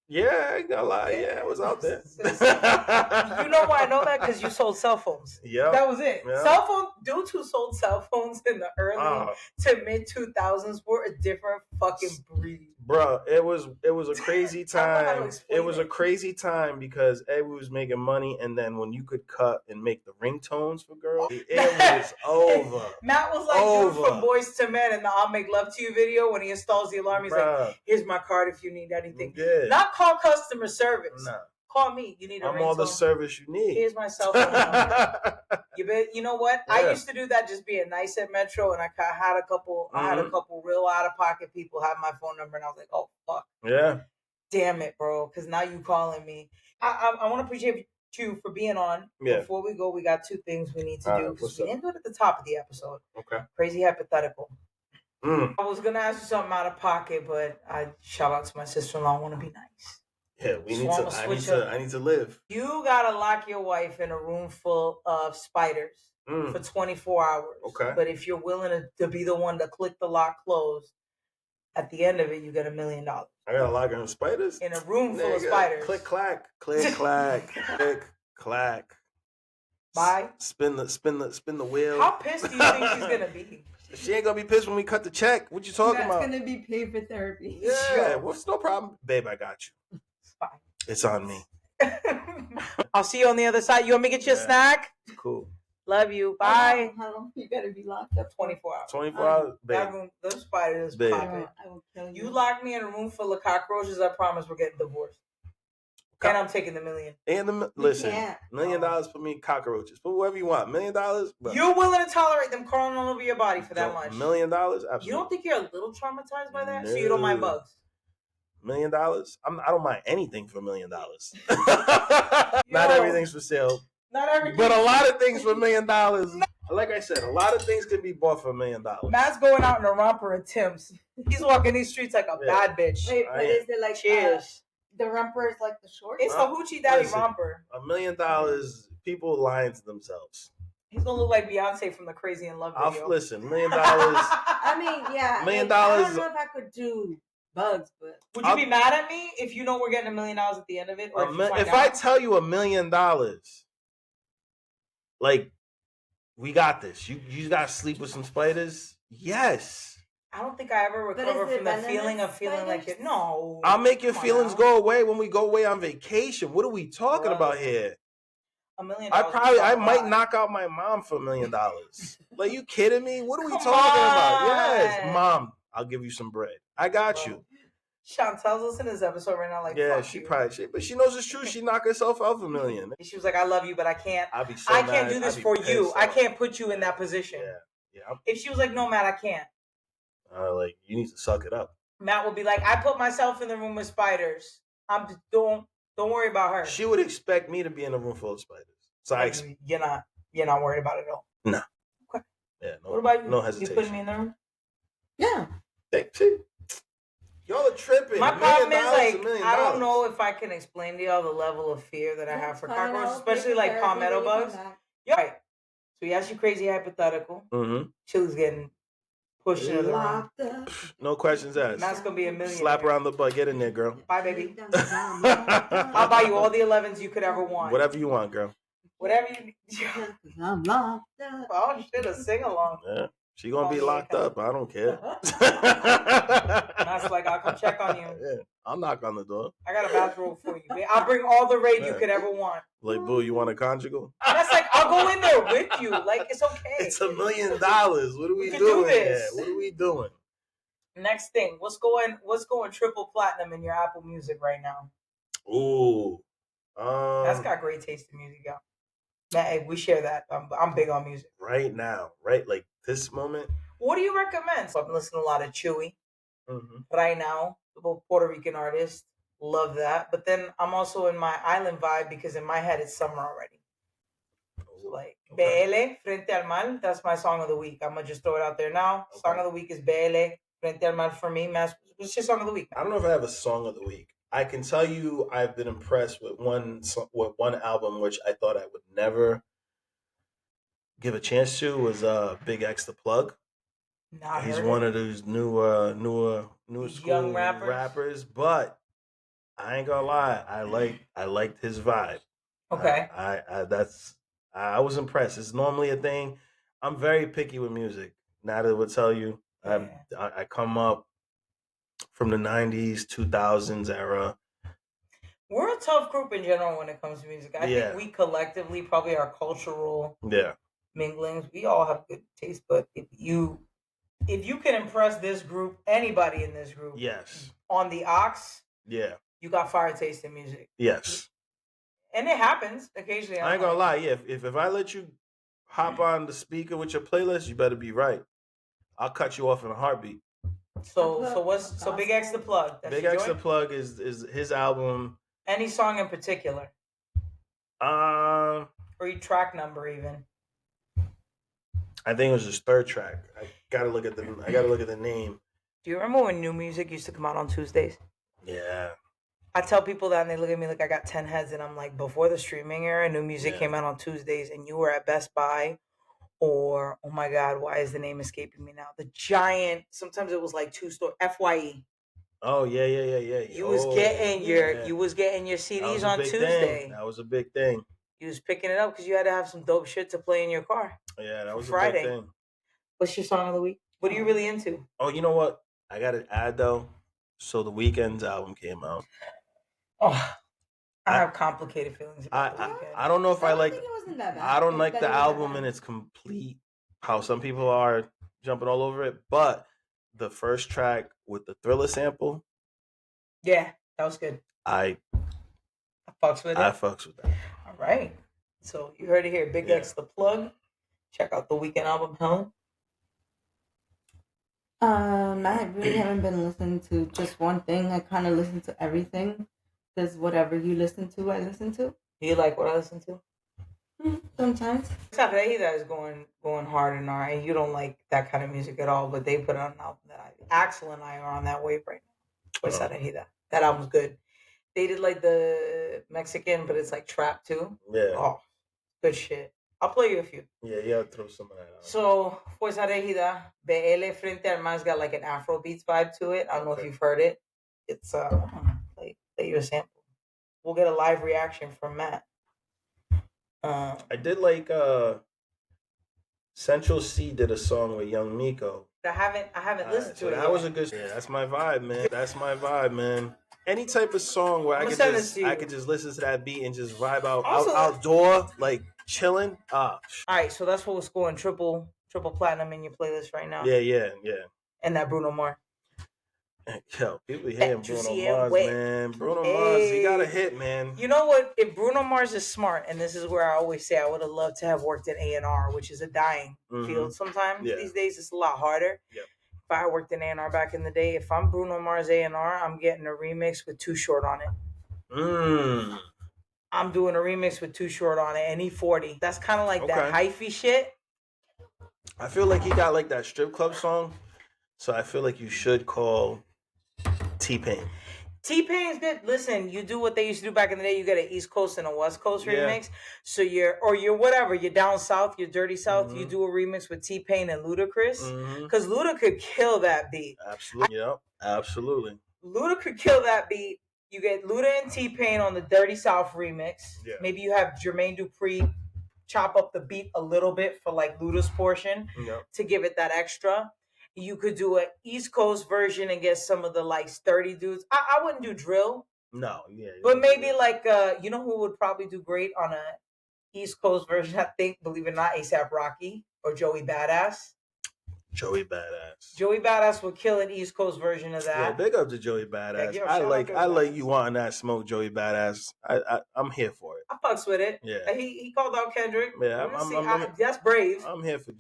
Yeah, I ain't gonna lie. Yeah, I was out there. You know why I know that? Because you sold cell phones. Yeah, that was it. Yep. Cell phone dudes who sold cell phones in the early to mid 2000s were a different fucking breed. Bro, it was a crazy time. It was a crazy time because we was making money, and then when you could cut and make the ringtones for girls, it was over. Matt was like dude from Boys to Men in the "I'll Make Love to You" video when he installs the alarm. He's like, "Here's my card if you need anything." Yeah. Not call customer service. No. Call me. You need a ringtone. I'm all the service you need. Here's my cell phone number. You know what? Yeah. I used to do that, just being nice at Metro, and I had a couple. I had a couple real out of pocket people have my phone number, and I was like, "Oh fuck, yeah, damn it, bro," because now you calling me. I want to appreciate you for being on. Yeah. Before we go, we got 2 things we need to do because we didn't do it at the top of the episode. Okay. Crazy hypothetical. I was gonna ask you something out of pocket, but I shout out to my sister-in-law. I want to be nice. Yeah, I need to live. You gotta lock your wife in a room full of spiders for 24 hours. Okay. But if you're willing to be the one to click the lock closed, at the end of it, you get $1 million. I gotta lock in spiders? In a room full of spiders. Click clack. Click clack. Click clack. Bye. Spin the wheel. How pissed do you think she's gonna be? She ain't gonna be pissed when we cut the check. What you talking about? That's gonna be paid for therapy. Yeah, what's no problem, babe? I got you. Fine. It's on me. I'll see you on the other side. You want me to get you a snack? Cool. Love you. Bye. How long you gotta be locked up? 24 hours. 24 hours, babe. That room, those spiders popping. I will kill you. You lock me in a room full of cockroaches, I promise we're getting divorced. And I'm taking the $1 million. And listen, $1 million for me, cockroaches. Put whatever you want. $1 million. Bro. You're willing to tolerate them crawling all over your body for that much? $1 million? Absolutely. You don't think you're a little traumatized by that? No. So you don't mind bugs? $1 million? I don't mind anything for $1 million. Not everything's for sale. Not everything. But a lot of things for $1 million. Like I said, a lot of things can be bought for $1 million. Matt's going out in a romper and Tim's. He's walking these streets like a bad bitch. Wait, but is it like cheers? The romper is like the shorts? It's a hoochie daddy romper. $1 million, people lying to themselves. He's gonna look like Beyonce from the Crazy in Love video. Listen, $1 million. I mean, yeah. $1 million. I don't know if I could do bugs, but would you be mad at me if you know we're getting $1 million at the end of it? Or if I tell you $1 million, like we got this. You gotta sleep with some spiders? Yes. I don't think I ever recover from the feeling of feeling like it. No. I'll make your feelings go away when we go away on vacation. What are we talking about here? $1 million. I might knock out my mom for $1 million. Like, you kidding me? What are we talking about? Yes, Mom, I'll give you some bread. I got you. Chantel's listening to this episode right now. Like, yeah, but she knows it's true. She knocked herself out for $1 million. She was like, "I love you, but I can't. I'll be so I can't do this for you. I can't put you in that position." Yeah. If she was like, "No, Matt, I can't." Like, you need to suck it up. Matt would be like, "I put myself in the room with spiders. Don't worry about her." She would expect me to be in a room full of spiders. So you're not worried about it at all. No. Okay. Yeah. No, what about you? No hesitation. You putting me in the room? Yeah. Y'all are tripping. My problem is I don't know if I can explain to y'all the level of fear that I have for cockroaches, especially like palmetto bugs. You're right. So he asked you crazy hypothetical. Mm-hmm. Chili's getting pushed into the room. No questions asked. That's gonna be $1 million. Slap her on the butt. Get in there, girl. Bye, baby. I'll buy you all the 11s you could ever want. Whatever you want, girl. Whatever you need. I'm locked up. Oh shit, a sing along. Yeah. She gonna be locked up. I don't care. That's like, I'll come check on you. Yeah, I'll knock on the door. I got a bathrobe for you. I'll bring all the raid you could ever want. Like, boo, you want a conjugal? That's like, I'll go in there with you. Like, it's okay. It's $1 million. What are we doing? What are we doing? Next thing, what's going triple platinum in your Apple Music right now? Ooh, that's got great taste in music, y'all. Hey, we share that. I'm big on music. Right now, right? Like this moment. What do you recommend? So I've been listening to a lot of Chewy right now, the Puerto Rican artist. Love that. But then I'm also in my island vibe because in my head it's summer already. So like BL, Frente al Mar, that's my song of the week. I'm going to just throw it out there now. Okay. Song of the week is BL, Frente al Mar for me. What's your song of the week? I don't know if I have a song of the week. I can tell you I've been impressed with one album which I thought I would never give a chance to was Big X The Plug. Not He's heard one it. of those newer school Young rappers? but I ain't gonna lie, I liked his vibe. Okay. I was impressed. It's normally a thing. I'm very picky with music. Nada will tell you. Yeah. I come up from the '90s, 2000s era. We're a tough group in general when it comes to music. I Yeah. think we collectively, probably our cultural Yeah, minglings, we all have good taste. But if you can impress this group, anybody in this group, yes, on the ox, yeah, you got fire taste in music. yes. And it happens occasionally. I ain't gonna lie. Yeah, if I let you hop on the speaker with your playlist, you better be right. I'll cut you off in a heartbeat. So Big X the plug. That's Big your X the joint? plug is his album. Any song in particular, Um, or your track number even. I think it was his third track. I gotta look at the name. Do you remember when new music used to come out on Tuesdays? Yeah, I tell people that and they look at me like I got 10 heads, and I'm like, before the streaming era, new music Yeah. came out on Tuesdays and you were at Best Buy, or, oh my God, why is the name escaping me now? The giant, sometimes it was like two-store, FYE. Oh yeah. You was getting your CDs on Tuesday. That was a big thing. You was picking it up because you had to have some dope shit to play in your car. Yeah, that was Friday. a big thing. What's your song of the week? What are you really into? Oh, you know what? I gotta add though. So the Weeknd's album came out. Oh, I have complicated feelings about The Weeknd. I don't know if I like. think it wasn't that bad. I don't like That the it wasn't that album bad. in its complete. How some people are jumping all over it, but the first track with the Thriller sample, Yeah, that was good. I fucks with it. I fucks with that. All right. So you heard it here. Big X the plug. Check out the Weeknd album, Helen. I really haven't been listening to just one thing. I kind of listen to everything. Because whatever you listen to, I listen to. Do you like what I listen to? Sometimes. Saturday that is going hard in R. You don't like that kind of music at all, but they put out an album that Axel and I are on that wave right now. Pues Saturday that album's good. They did like the Mexican, but it's like trap too. Yeah. Oh, good shit. I'll play you a few. Yeah, you gotta throw some of that out. So, Fuerza Regida, BL Frente al Mar's got like an Afro beats vibe to it. I don't know if you've heard it. It's play you a sample. We'll get a live reaction from Matt. I did like Central C did a song with Young Miko. I haven't listened to it. That was a good. Yeah, that's my vibe, man. Any type of song where I could just listen to that beat and just vibe outdoor, like chilling. All right, so that's what was scoring triple platinum in your playlist right now. Yeah. And that Bruno Mars. Yo, people hearing Bruno Mars, man. Bruno Mars, he got a hit, man. You know what? If Bruno Mars is smart, and this is where I always say I would have loved to have worked in A&R, which is a dying field sometimes. Yeah. These days, it's a lot harder. Yep. If I worked in A&R back in the day, if I'm Bruno Mars A&R, I'm getting a remix with Too Short on it. I'm doing a remix with Too Short on it, and E40. That's kind of like that hyphy shit. I feel like he got like that strip club song, so I feel like you should call T-Pain. T-Pain's good. Listen, you do what they used to do back in the day. You get an East Coast and a West Coast remix. So you're whatever. You're down south. You're dirty south. You do a remix with T-Pain and Ludacris. Because Luda could kill that beat. Absolutely. Yep. Absolutely. Luda could kill that beat. You get Luda and T-Pain on the Dirty South remix. Yeah. Maybe you have Jermaine Dupri chop up the beat a little bit for like Luda's portion to give it that extra. You could do an East Coast version and get some of the like sturdy dudes. I wouldn't do drill. No, yeah. But maybe like you know who would probably do great on a East Coast version? I think, believe it or not, A$AP Rocky or Joey Badass. Joey Badass would kill an East Coast version of that. Yeah, big up to Joey Badass. I like you wanting that smoke, Joey Badass. I'm here for it. I fucks with it. Yeah. He called out Kendrick. Yeah, that's brave. I'm here for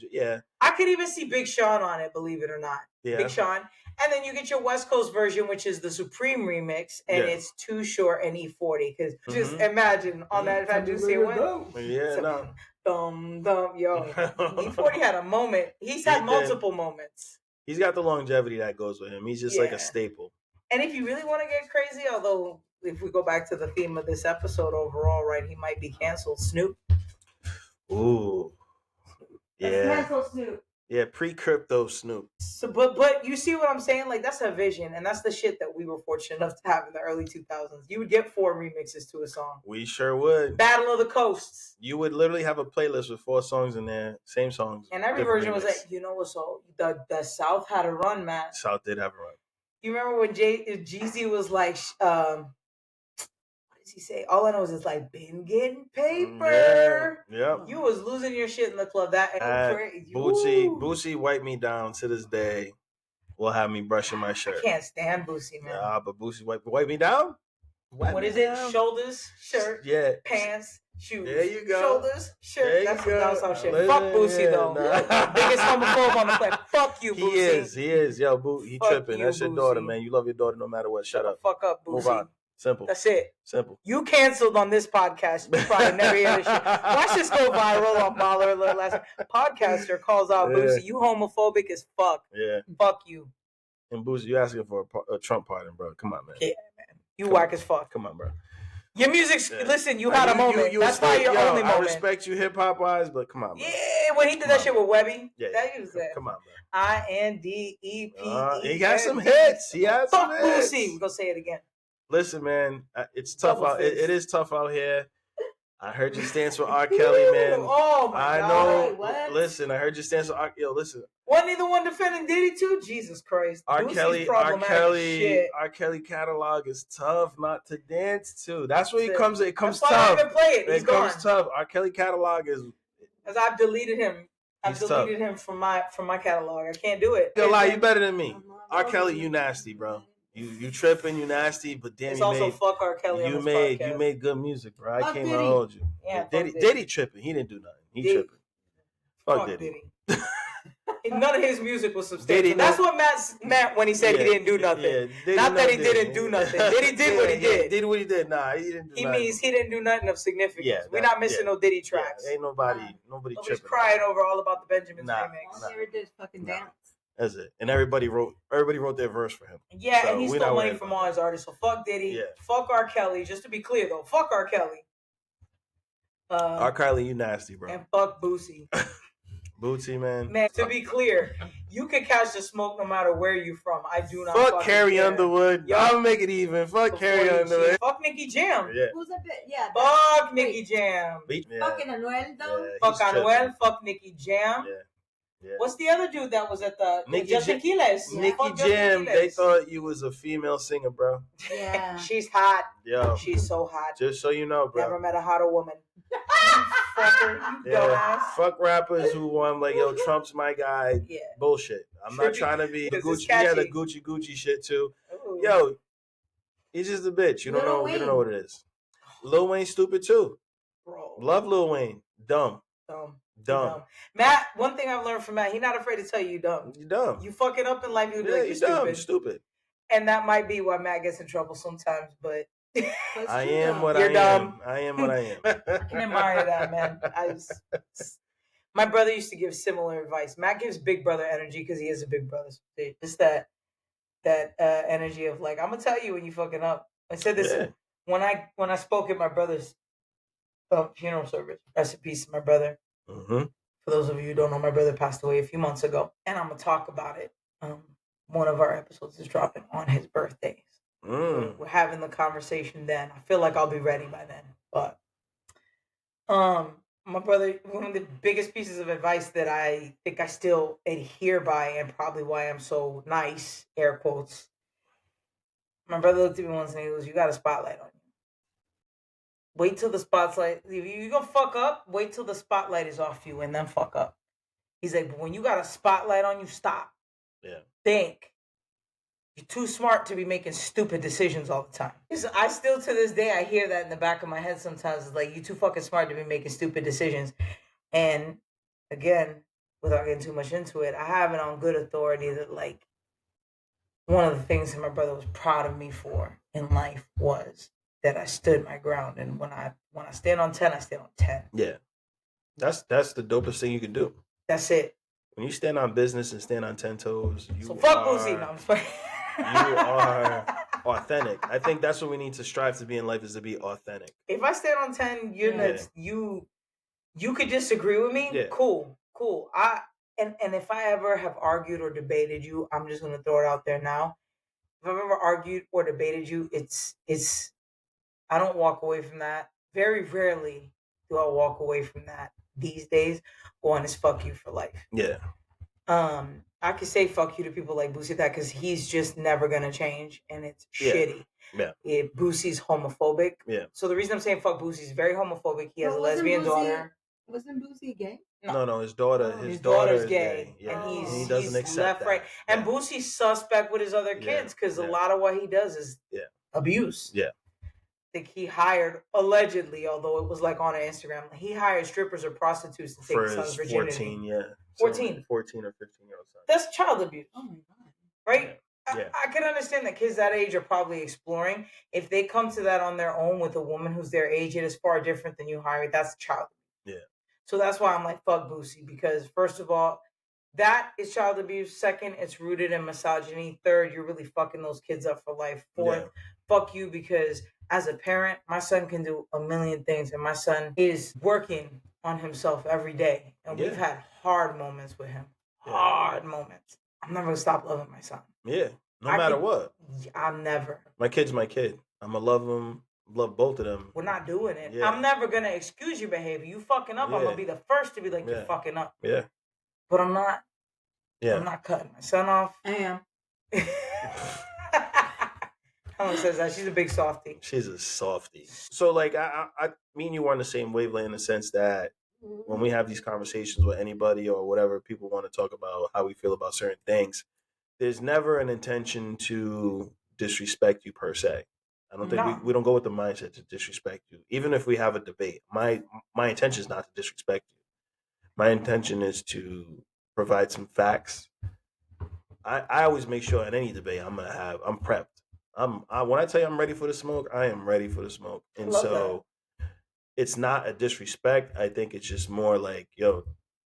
I could even see Big Sean on it, believe it or not. Yeah. Big Sean. And then you get your West Coast version, which is the Supreme remix, and it's Too Short and E40. Because just imagine on that, if I do say what? Yeah, no. Yo. E40 had a moment. He's had multiple moments. He's got the longevity that goes with him. He's just like a staple. And if you really want to get crazy, although if we go back to the theme of this episode overall, right, he might be canceled. Snoop. Ooh. Yeah. Cancel Snoop. Yeah, pre-crypto Snoop. So, but you see what I'm saying? Like that's a vision, and that's the shit that we were fortunate enough to have in the early 2000s. You would get 4 remixes to a song. We sure would. Battle of the Coasts. You would literally have a playlist with 4 sons in there, same songs. And every version was like, you know what's so the South had a run, man. South did have a run. You remember when Jeezy was like, what does he say? All I know is it's like, been getting paper. Yeah. You was losing your shit in the club. That crazy. Boosie wiped me down to this day. Will have me brushing my shirt. I can't stand Boosie, man. Nah, but Boosie wipe me down. What is it? Shoulders, shirt, pants, shoes. There you go. Shoulders, shirt. That's some shit. Listen, Fuck Boosie though. Nah. Biggest homophobe on the planet. Fuck you, Boosie. He is. Yo, Boo, he Fuck tripping. you, That's your Boosie. daughter, man. You love your daughter no matter what. Shut up. Fuck up, Boosie. Move on. Simple. That's it. Simple. You canceled on this podcast. You probably never hear this shit. Watch this go viral on Baller Alert last night. Podcaster calls out Boosie. You homophobic as fuck. Yeah. Fuck you. And Boosie, you asking for a Trump pardon, bro. Come on, man. Yeah, man. You whack as fuck. Come on, bro. Your music's, listen, you had a moment. That's why your only moment. I respect you hip-hop wise, but come on, bro. Yeah, when he did that shit with Webby. Yeah, that was that. Come on, bro. INDEP. He got some hits. He had some hits. Fuck Boosie. We're going to say it again. Listen, man, it's tough out. It is tough out here. I heard you stands for R. Kelly, man. Oh my God! I know. What? Listen, I heard you stands for R. Yo, listen. Wasn't he the one defending Diddy too? Jesus Christ! R. Boosie's Kelly catalog is tough not to dance to. That's where he comes. It comes That's tough. Why I even play it. He's gone. Comes tough. R. Kelly catalog is. As I've deleted him. I've deleted him from my catalog. I can't do it. Yo, lie, you better than me. R. Kelly, you nasty, bro. You tripping, you nasty, but damn, fuck R. Kelly. You made good music, bro. I can't hold you. Yeah, Diddy tripping. He didn't do nothing. He tripping. Fuck Diddy. None of his music was substantial. That's what Matt meant when he said he didn't do nothing. Not that he didn't do nothing. Diddy did what he did. Did what he did. Nah, he didn't do nothing. He means he didn't do nothing of significance. Yeah, we're not missing no Diddy tracks. Ain't nobody Nobody's tripping. crying over All About the Benjamins remix. All they ever did is fucking dance. That's it. And everybody wrote their verse for him. Yeah, so and he stole money from all his artists. So fuck Diddy. Yeah. Fuck R. Kelly. Just to be clear though, fuck R. Kelly. R. Kelly, you nasty, bro. And fuck Boosie. Boosie, man. Man, to be clear, you can catch the smoke no matter where you from. I do not. Fuck Carrie Underwood. Yo, I'll make it even. Fuck Carrie Underwood. Fuck Nicky Jam. Yeah. Who's a bit? Yeah. Fuck Nicky Jam. Fucking Anuel though. Yeah, fuck Anuel. Fuck Nicky Jam. Yeah. Yeah. What's the other dude that was at the Justin Quiles? Nicky Jam, they thought you was a female singer, bro. Yeah. She's hot. Yo. She's so hot. Just so you know, bro. Never met a hotter woman. Fucker, you dumbass. Fuck rappers who want like, yo, Trump's my guy. Yeah. Bullshit. I'm not trying to be Gucci. Yeah, the Gucci shit too. Ooh. Yo, he's just a bitch. You don't know what it is. Lil Wayne stupid too. Bro. Love Lil Wayne. Dumb. Matt, one thing I've learned from Matt, he's not afraid to tell you dumb. You dumb. You fucking up in life, you'll be like, you're dumb. Stupid. And that might be why Matt gets in trouble sometimes, but I am what I am. I am what I am. I can admire that, man. My brother used to give similar advice. Matt gives big brother energy because he is a big brother. Just that energy of like, I'm gonna tell you when you fucking up. I said this when I spoke at my brother's funeral service. Rest in peace, my brother. Mm-hmm. For those of you who don't know, my brother passed away a few months ago, and I'm gonna talk about it. One of our episodes is dropping on his birthdays. We're having the conversation then. I feel like I'll be ready by then. But my brother, one of the biggest pieces of advice that I think I still adhere by, and probably why I'm so nice, air quotes. My brother looked at me once and he goes, "You got a spotlight on you. Wait till the spotlight. If you're gonna fuck up, wait till the spotlight is off you and then fuck up." He's like, "But when you got a spotlight on you, stop. Yeah. Think. You're too smart to be making stupid decisions all the time." I still, to this day, I hear that in the back of my head sometimes. It's like, you're too fucking smart to be making stupid decisions. And again, without getting too much into it, I have it on good authority that, like, one of the things that my brother was proud of me for in life was that I stood my ground. And when I stand on 10, I stand on 10. Yeah. That's the dopest thing you can do. That's it. When you stand on business and stand on 10 toes, so fuck Boosie. No, I'm just playing. You are authentic. I think that's what we need to strive to be in life, is to be authentic. If I stand on 10, you could disagree with me. Yeah. Cool. and if I ever have argued or debated you, I'm just gonna throw it out there now. If I've ever argued or debated you, it's I don't walk away from that. Very rarely do I walk away from that these days. One is fuck you for life. Yeah. I could say fuck you to people like Boosie that because he's just never gonna change, and it's Yeah. shitty. Yeah. Boosie's homophobic. Yeah. So the reason I'm saying fuck Boosie is very homophobic. He has a Wasn't lesbian Boosie- daughter. Wasn't Boosie gay? No, his daughter. Oh. His His daughter daughter's is gay, Yeah. and he doesn't accept left, that. right, and Yeah. Boosie's suspect with his other Yeah. kids because a Yeah. lot of what he does is Yeah. abuse. Yeah. I think he hired allegedly, although it was like on Instagram, he hired strippers or prostitutes to take For his son's his virginity. 14, yeah. 14. 14 or 15-year-old son. That's child abuse, Oh my god. right? Yeah. I can understand that kids that age are probably exploring. If they come to that on their own with a woman who's their age, it is far different than you hiring. That's child abuse. Yeah. So that's why I'm like, fuck Boosie, because first of all, that is child abuse. Second, it's rooted in misogyny. Third, you're really fucking those kids up for life. Fourth, fuck you, because as a parent, my son can do a million things, and my son is working on himself every day. And we've had hard moments with him. Hard moments. I'm never gonna stop loving my son. Yeah. No matter what. I'm never. My kid's my kid. I'm gonna love him. Love both of them. We're not doing it. Yeah. I'm never gonna excuse your behavior. You fucking up. I'm gonna be the first to be like, you're fucking up. Yeah. But I'm not. Yeah. I'm not cutting my son off. I am. Helen says that she's a big softie. She's a softie. So like I me and you are on the same wavelength in the sense that when we have these conversations with anybody or whatever, people want to talk about how we feel about certain things. There's never an intention to disrespect you per se. I don't think we don't go with the mindset to disrespect you. Even if we have a debate, my intention is not to disrespect you. My intention is to provide some facts. I always make sure in any debate I'm prepped. When I tell you I'm ready for the smoke, I am ready for the smoke. And so it's not a disrespect. I think it's just more like, yo,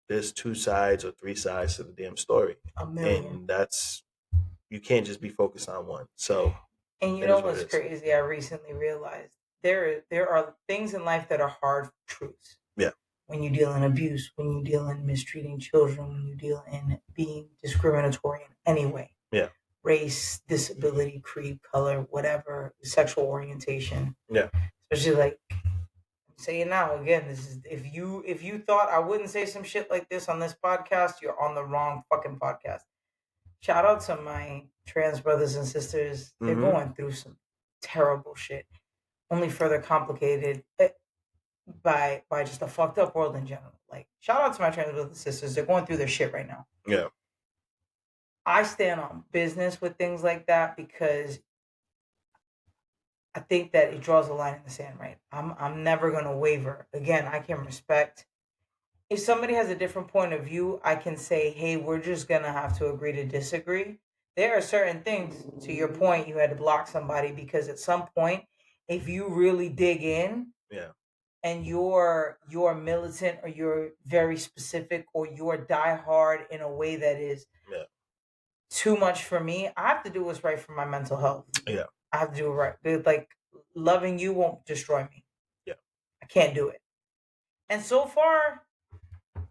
there's 2 sides or 3 sides to the damn story. And that's, you can't just be focused on one. So, and you know what's crazy? I recently realized there are things in life that are hard truths. Yeah. When you deal in abuse, when you deal in mistreating children, when you deal in being discriminatory in any way. Yeah. Race, disability, creed, color, whatever, sexual orientation. Yeah. Especially like I'm saying now again, this is if you thought I wouldn't say some shit like this on this podcast, you're on the wrong fucking podcast. Shout out to my trans brothers and sisters. They're going through some terrible shit. Only further complicated by just a fucked up world in general. Like, shout out to my trans brothers and sisters. They're going through their shit right now. Yeah. I stand on business with things like that because I think that it draws a line in the sand, right? I'm never gonna waver. Again, I can respect. If somebody has a different point of view, I can say, hey, we're just gonna have to agree to disagree. There are certain things, to your point, you had to block somebody because at some point, if you really dig in, and you're militant or you're very specific or you're diehard in a way that is too much for me, I have to do what's right for my mental health. Yeah. I have to do it right. Like, loving you won't destroy me. Yeah. I can't do it. And so far,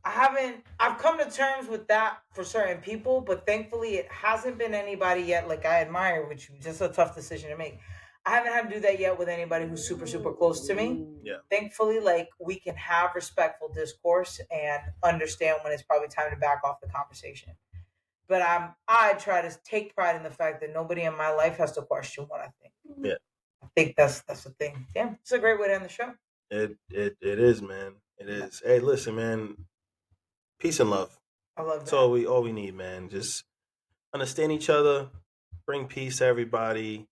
I've come to terms with that for certain people, but thankfully it hasn't been anybody yet like I admire, which is just a tough decision to make. I haven't had to do that yet with anybody who's super, super close to me. Yeah. Thankfully, like, we can have respectful discourse and understand when it's probably time to back off the conversation. But I try to take pride in the fact that nobody in my life has to question what I think. Yeah. I think that's the thing. Damn, it's a great way to end the show. It is, man. It is. Hey, listen, man. Peace and love. I love that. That's all we need, man. Just understand each other, bring peace to everybody.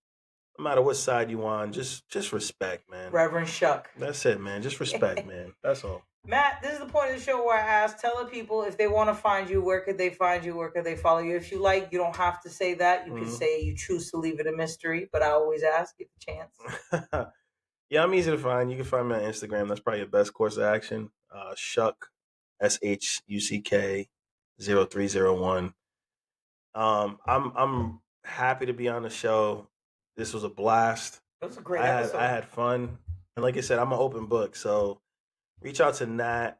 No matter what side you on, just respect, man. Reverend Shuck. That's it, man. Just respect, man. That's all. Matt, this is the point of the show where I ask, tell the people if they want to find you, where could they find you? Where could they follow you? If you like, you don't have to say that. You can say you choose to leave it a mystery, but I always ask, give a chance. Yeah, I'm easy to find. You can find me on Instagram. That's probably your best course of action. Shuck, SHUCK 0301. I'm happy to be on the show. This was a blast. It was a great episode. I had fun. And like I said, I'm an open book. So reach out to Nat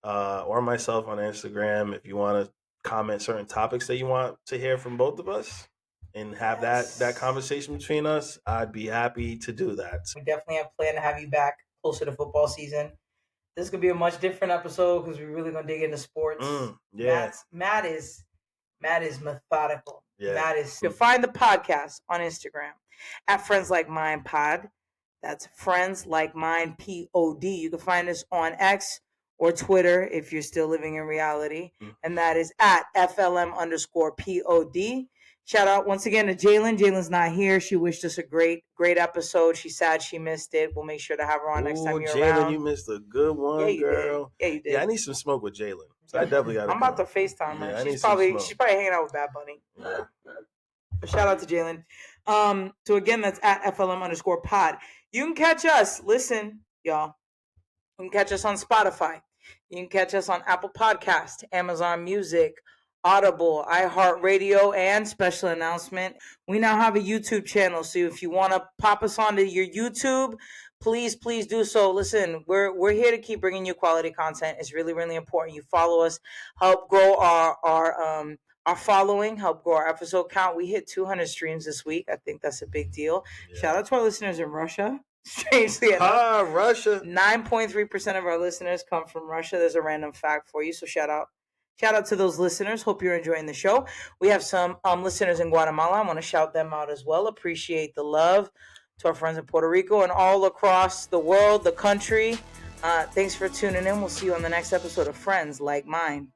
or myself on Instagram if you want to comment certain topics that you want to hear from both of us and have that conversation between us, I'd be happy to do that. We definitely have planned to have you back closer to football season. This is gonna be a much different episode because we're really gonna dig into sports. Yeah. Matt is methodical. Yeah. Matt is. You'll find the podcast on Instagram at Friends Like Mine Pod. That's Friends Like Mine POD. You can find us on X or Twitter if you're still living in reality, and that is at FLM_POD. Shout out once again to Jalen. Jalen's not here. She wished us a great episode. She's sad she missed it. We'll make sure to have her on next time you're around. Jalen, you missed a good one, girl. Yeah, you did. Yeah, I need some smoke with Jalen. So I definitely got. I'm about to FaceTime her. Yeah, she's probably hanging out with Bad Bunny. Yeah. But shout out to Jalen. So again, that's at FLM_pod. You can catch us. Listen, y'all. You can catch us on Spotify. You can catch us on Apple Podcast, Amazon Music, Audible, iHeartRadio, and special announcement, we now have a YouTube channel. So if you want to pop us onto your YouTube, please do so. Listen, we're here to keep bringing you quality content. It's really, really important. You follow us, help grow our following, help grow our episode count. We hit 200 streams this week. I think that's a big deal. Yeah. Shout out to our listeners in Russia. Strangely enough, Russia. 9.3% of our listeners come from Russia. There's a random fact for you. So shout out to those listeners. Hope you're enjoying the show. We have some listeners in Guatemala. I want to shout them out as well. Appreciate the love to our friends in Puerto Rico and all across the world, the country. Thanks for tuning in. We'll see you on the next episode of Friends Like Mine.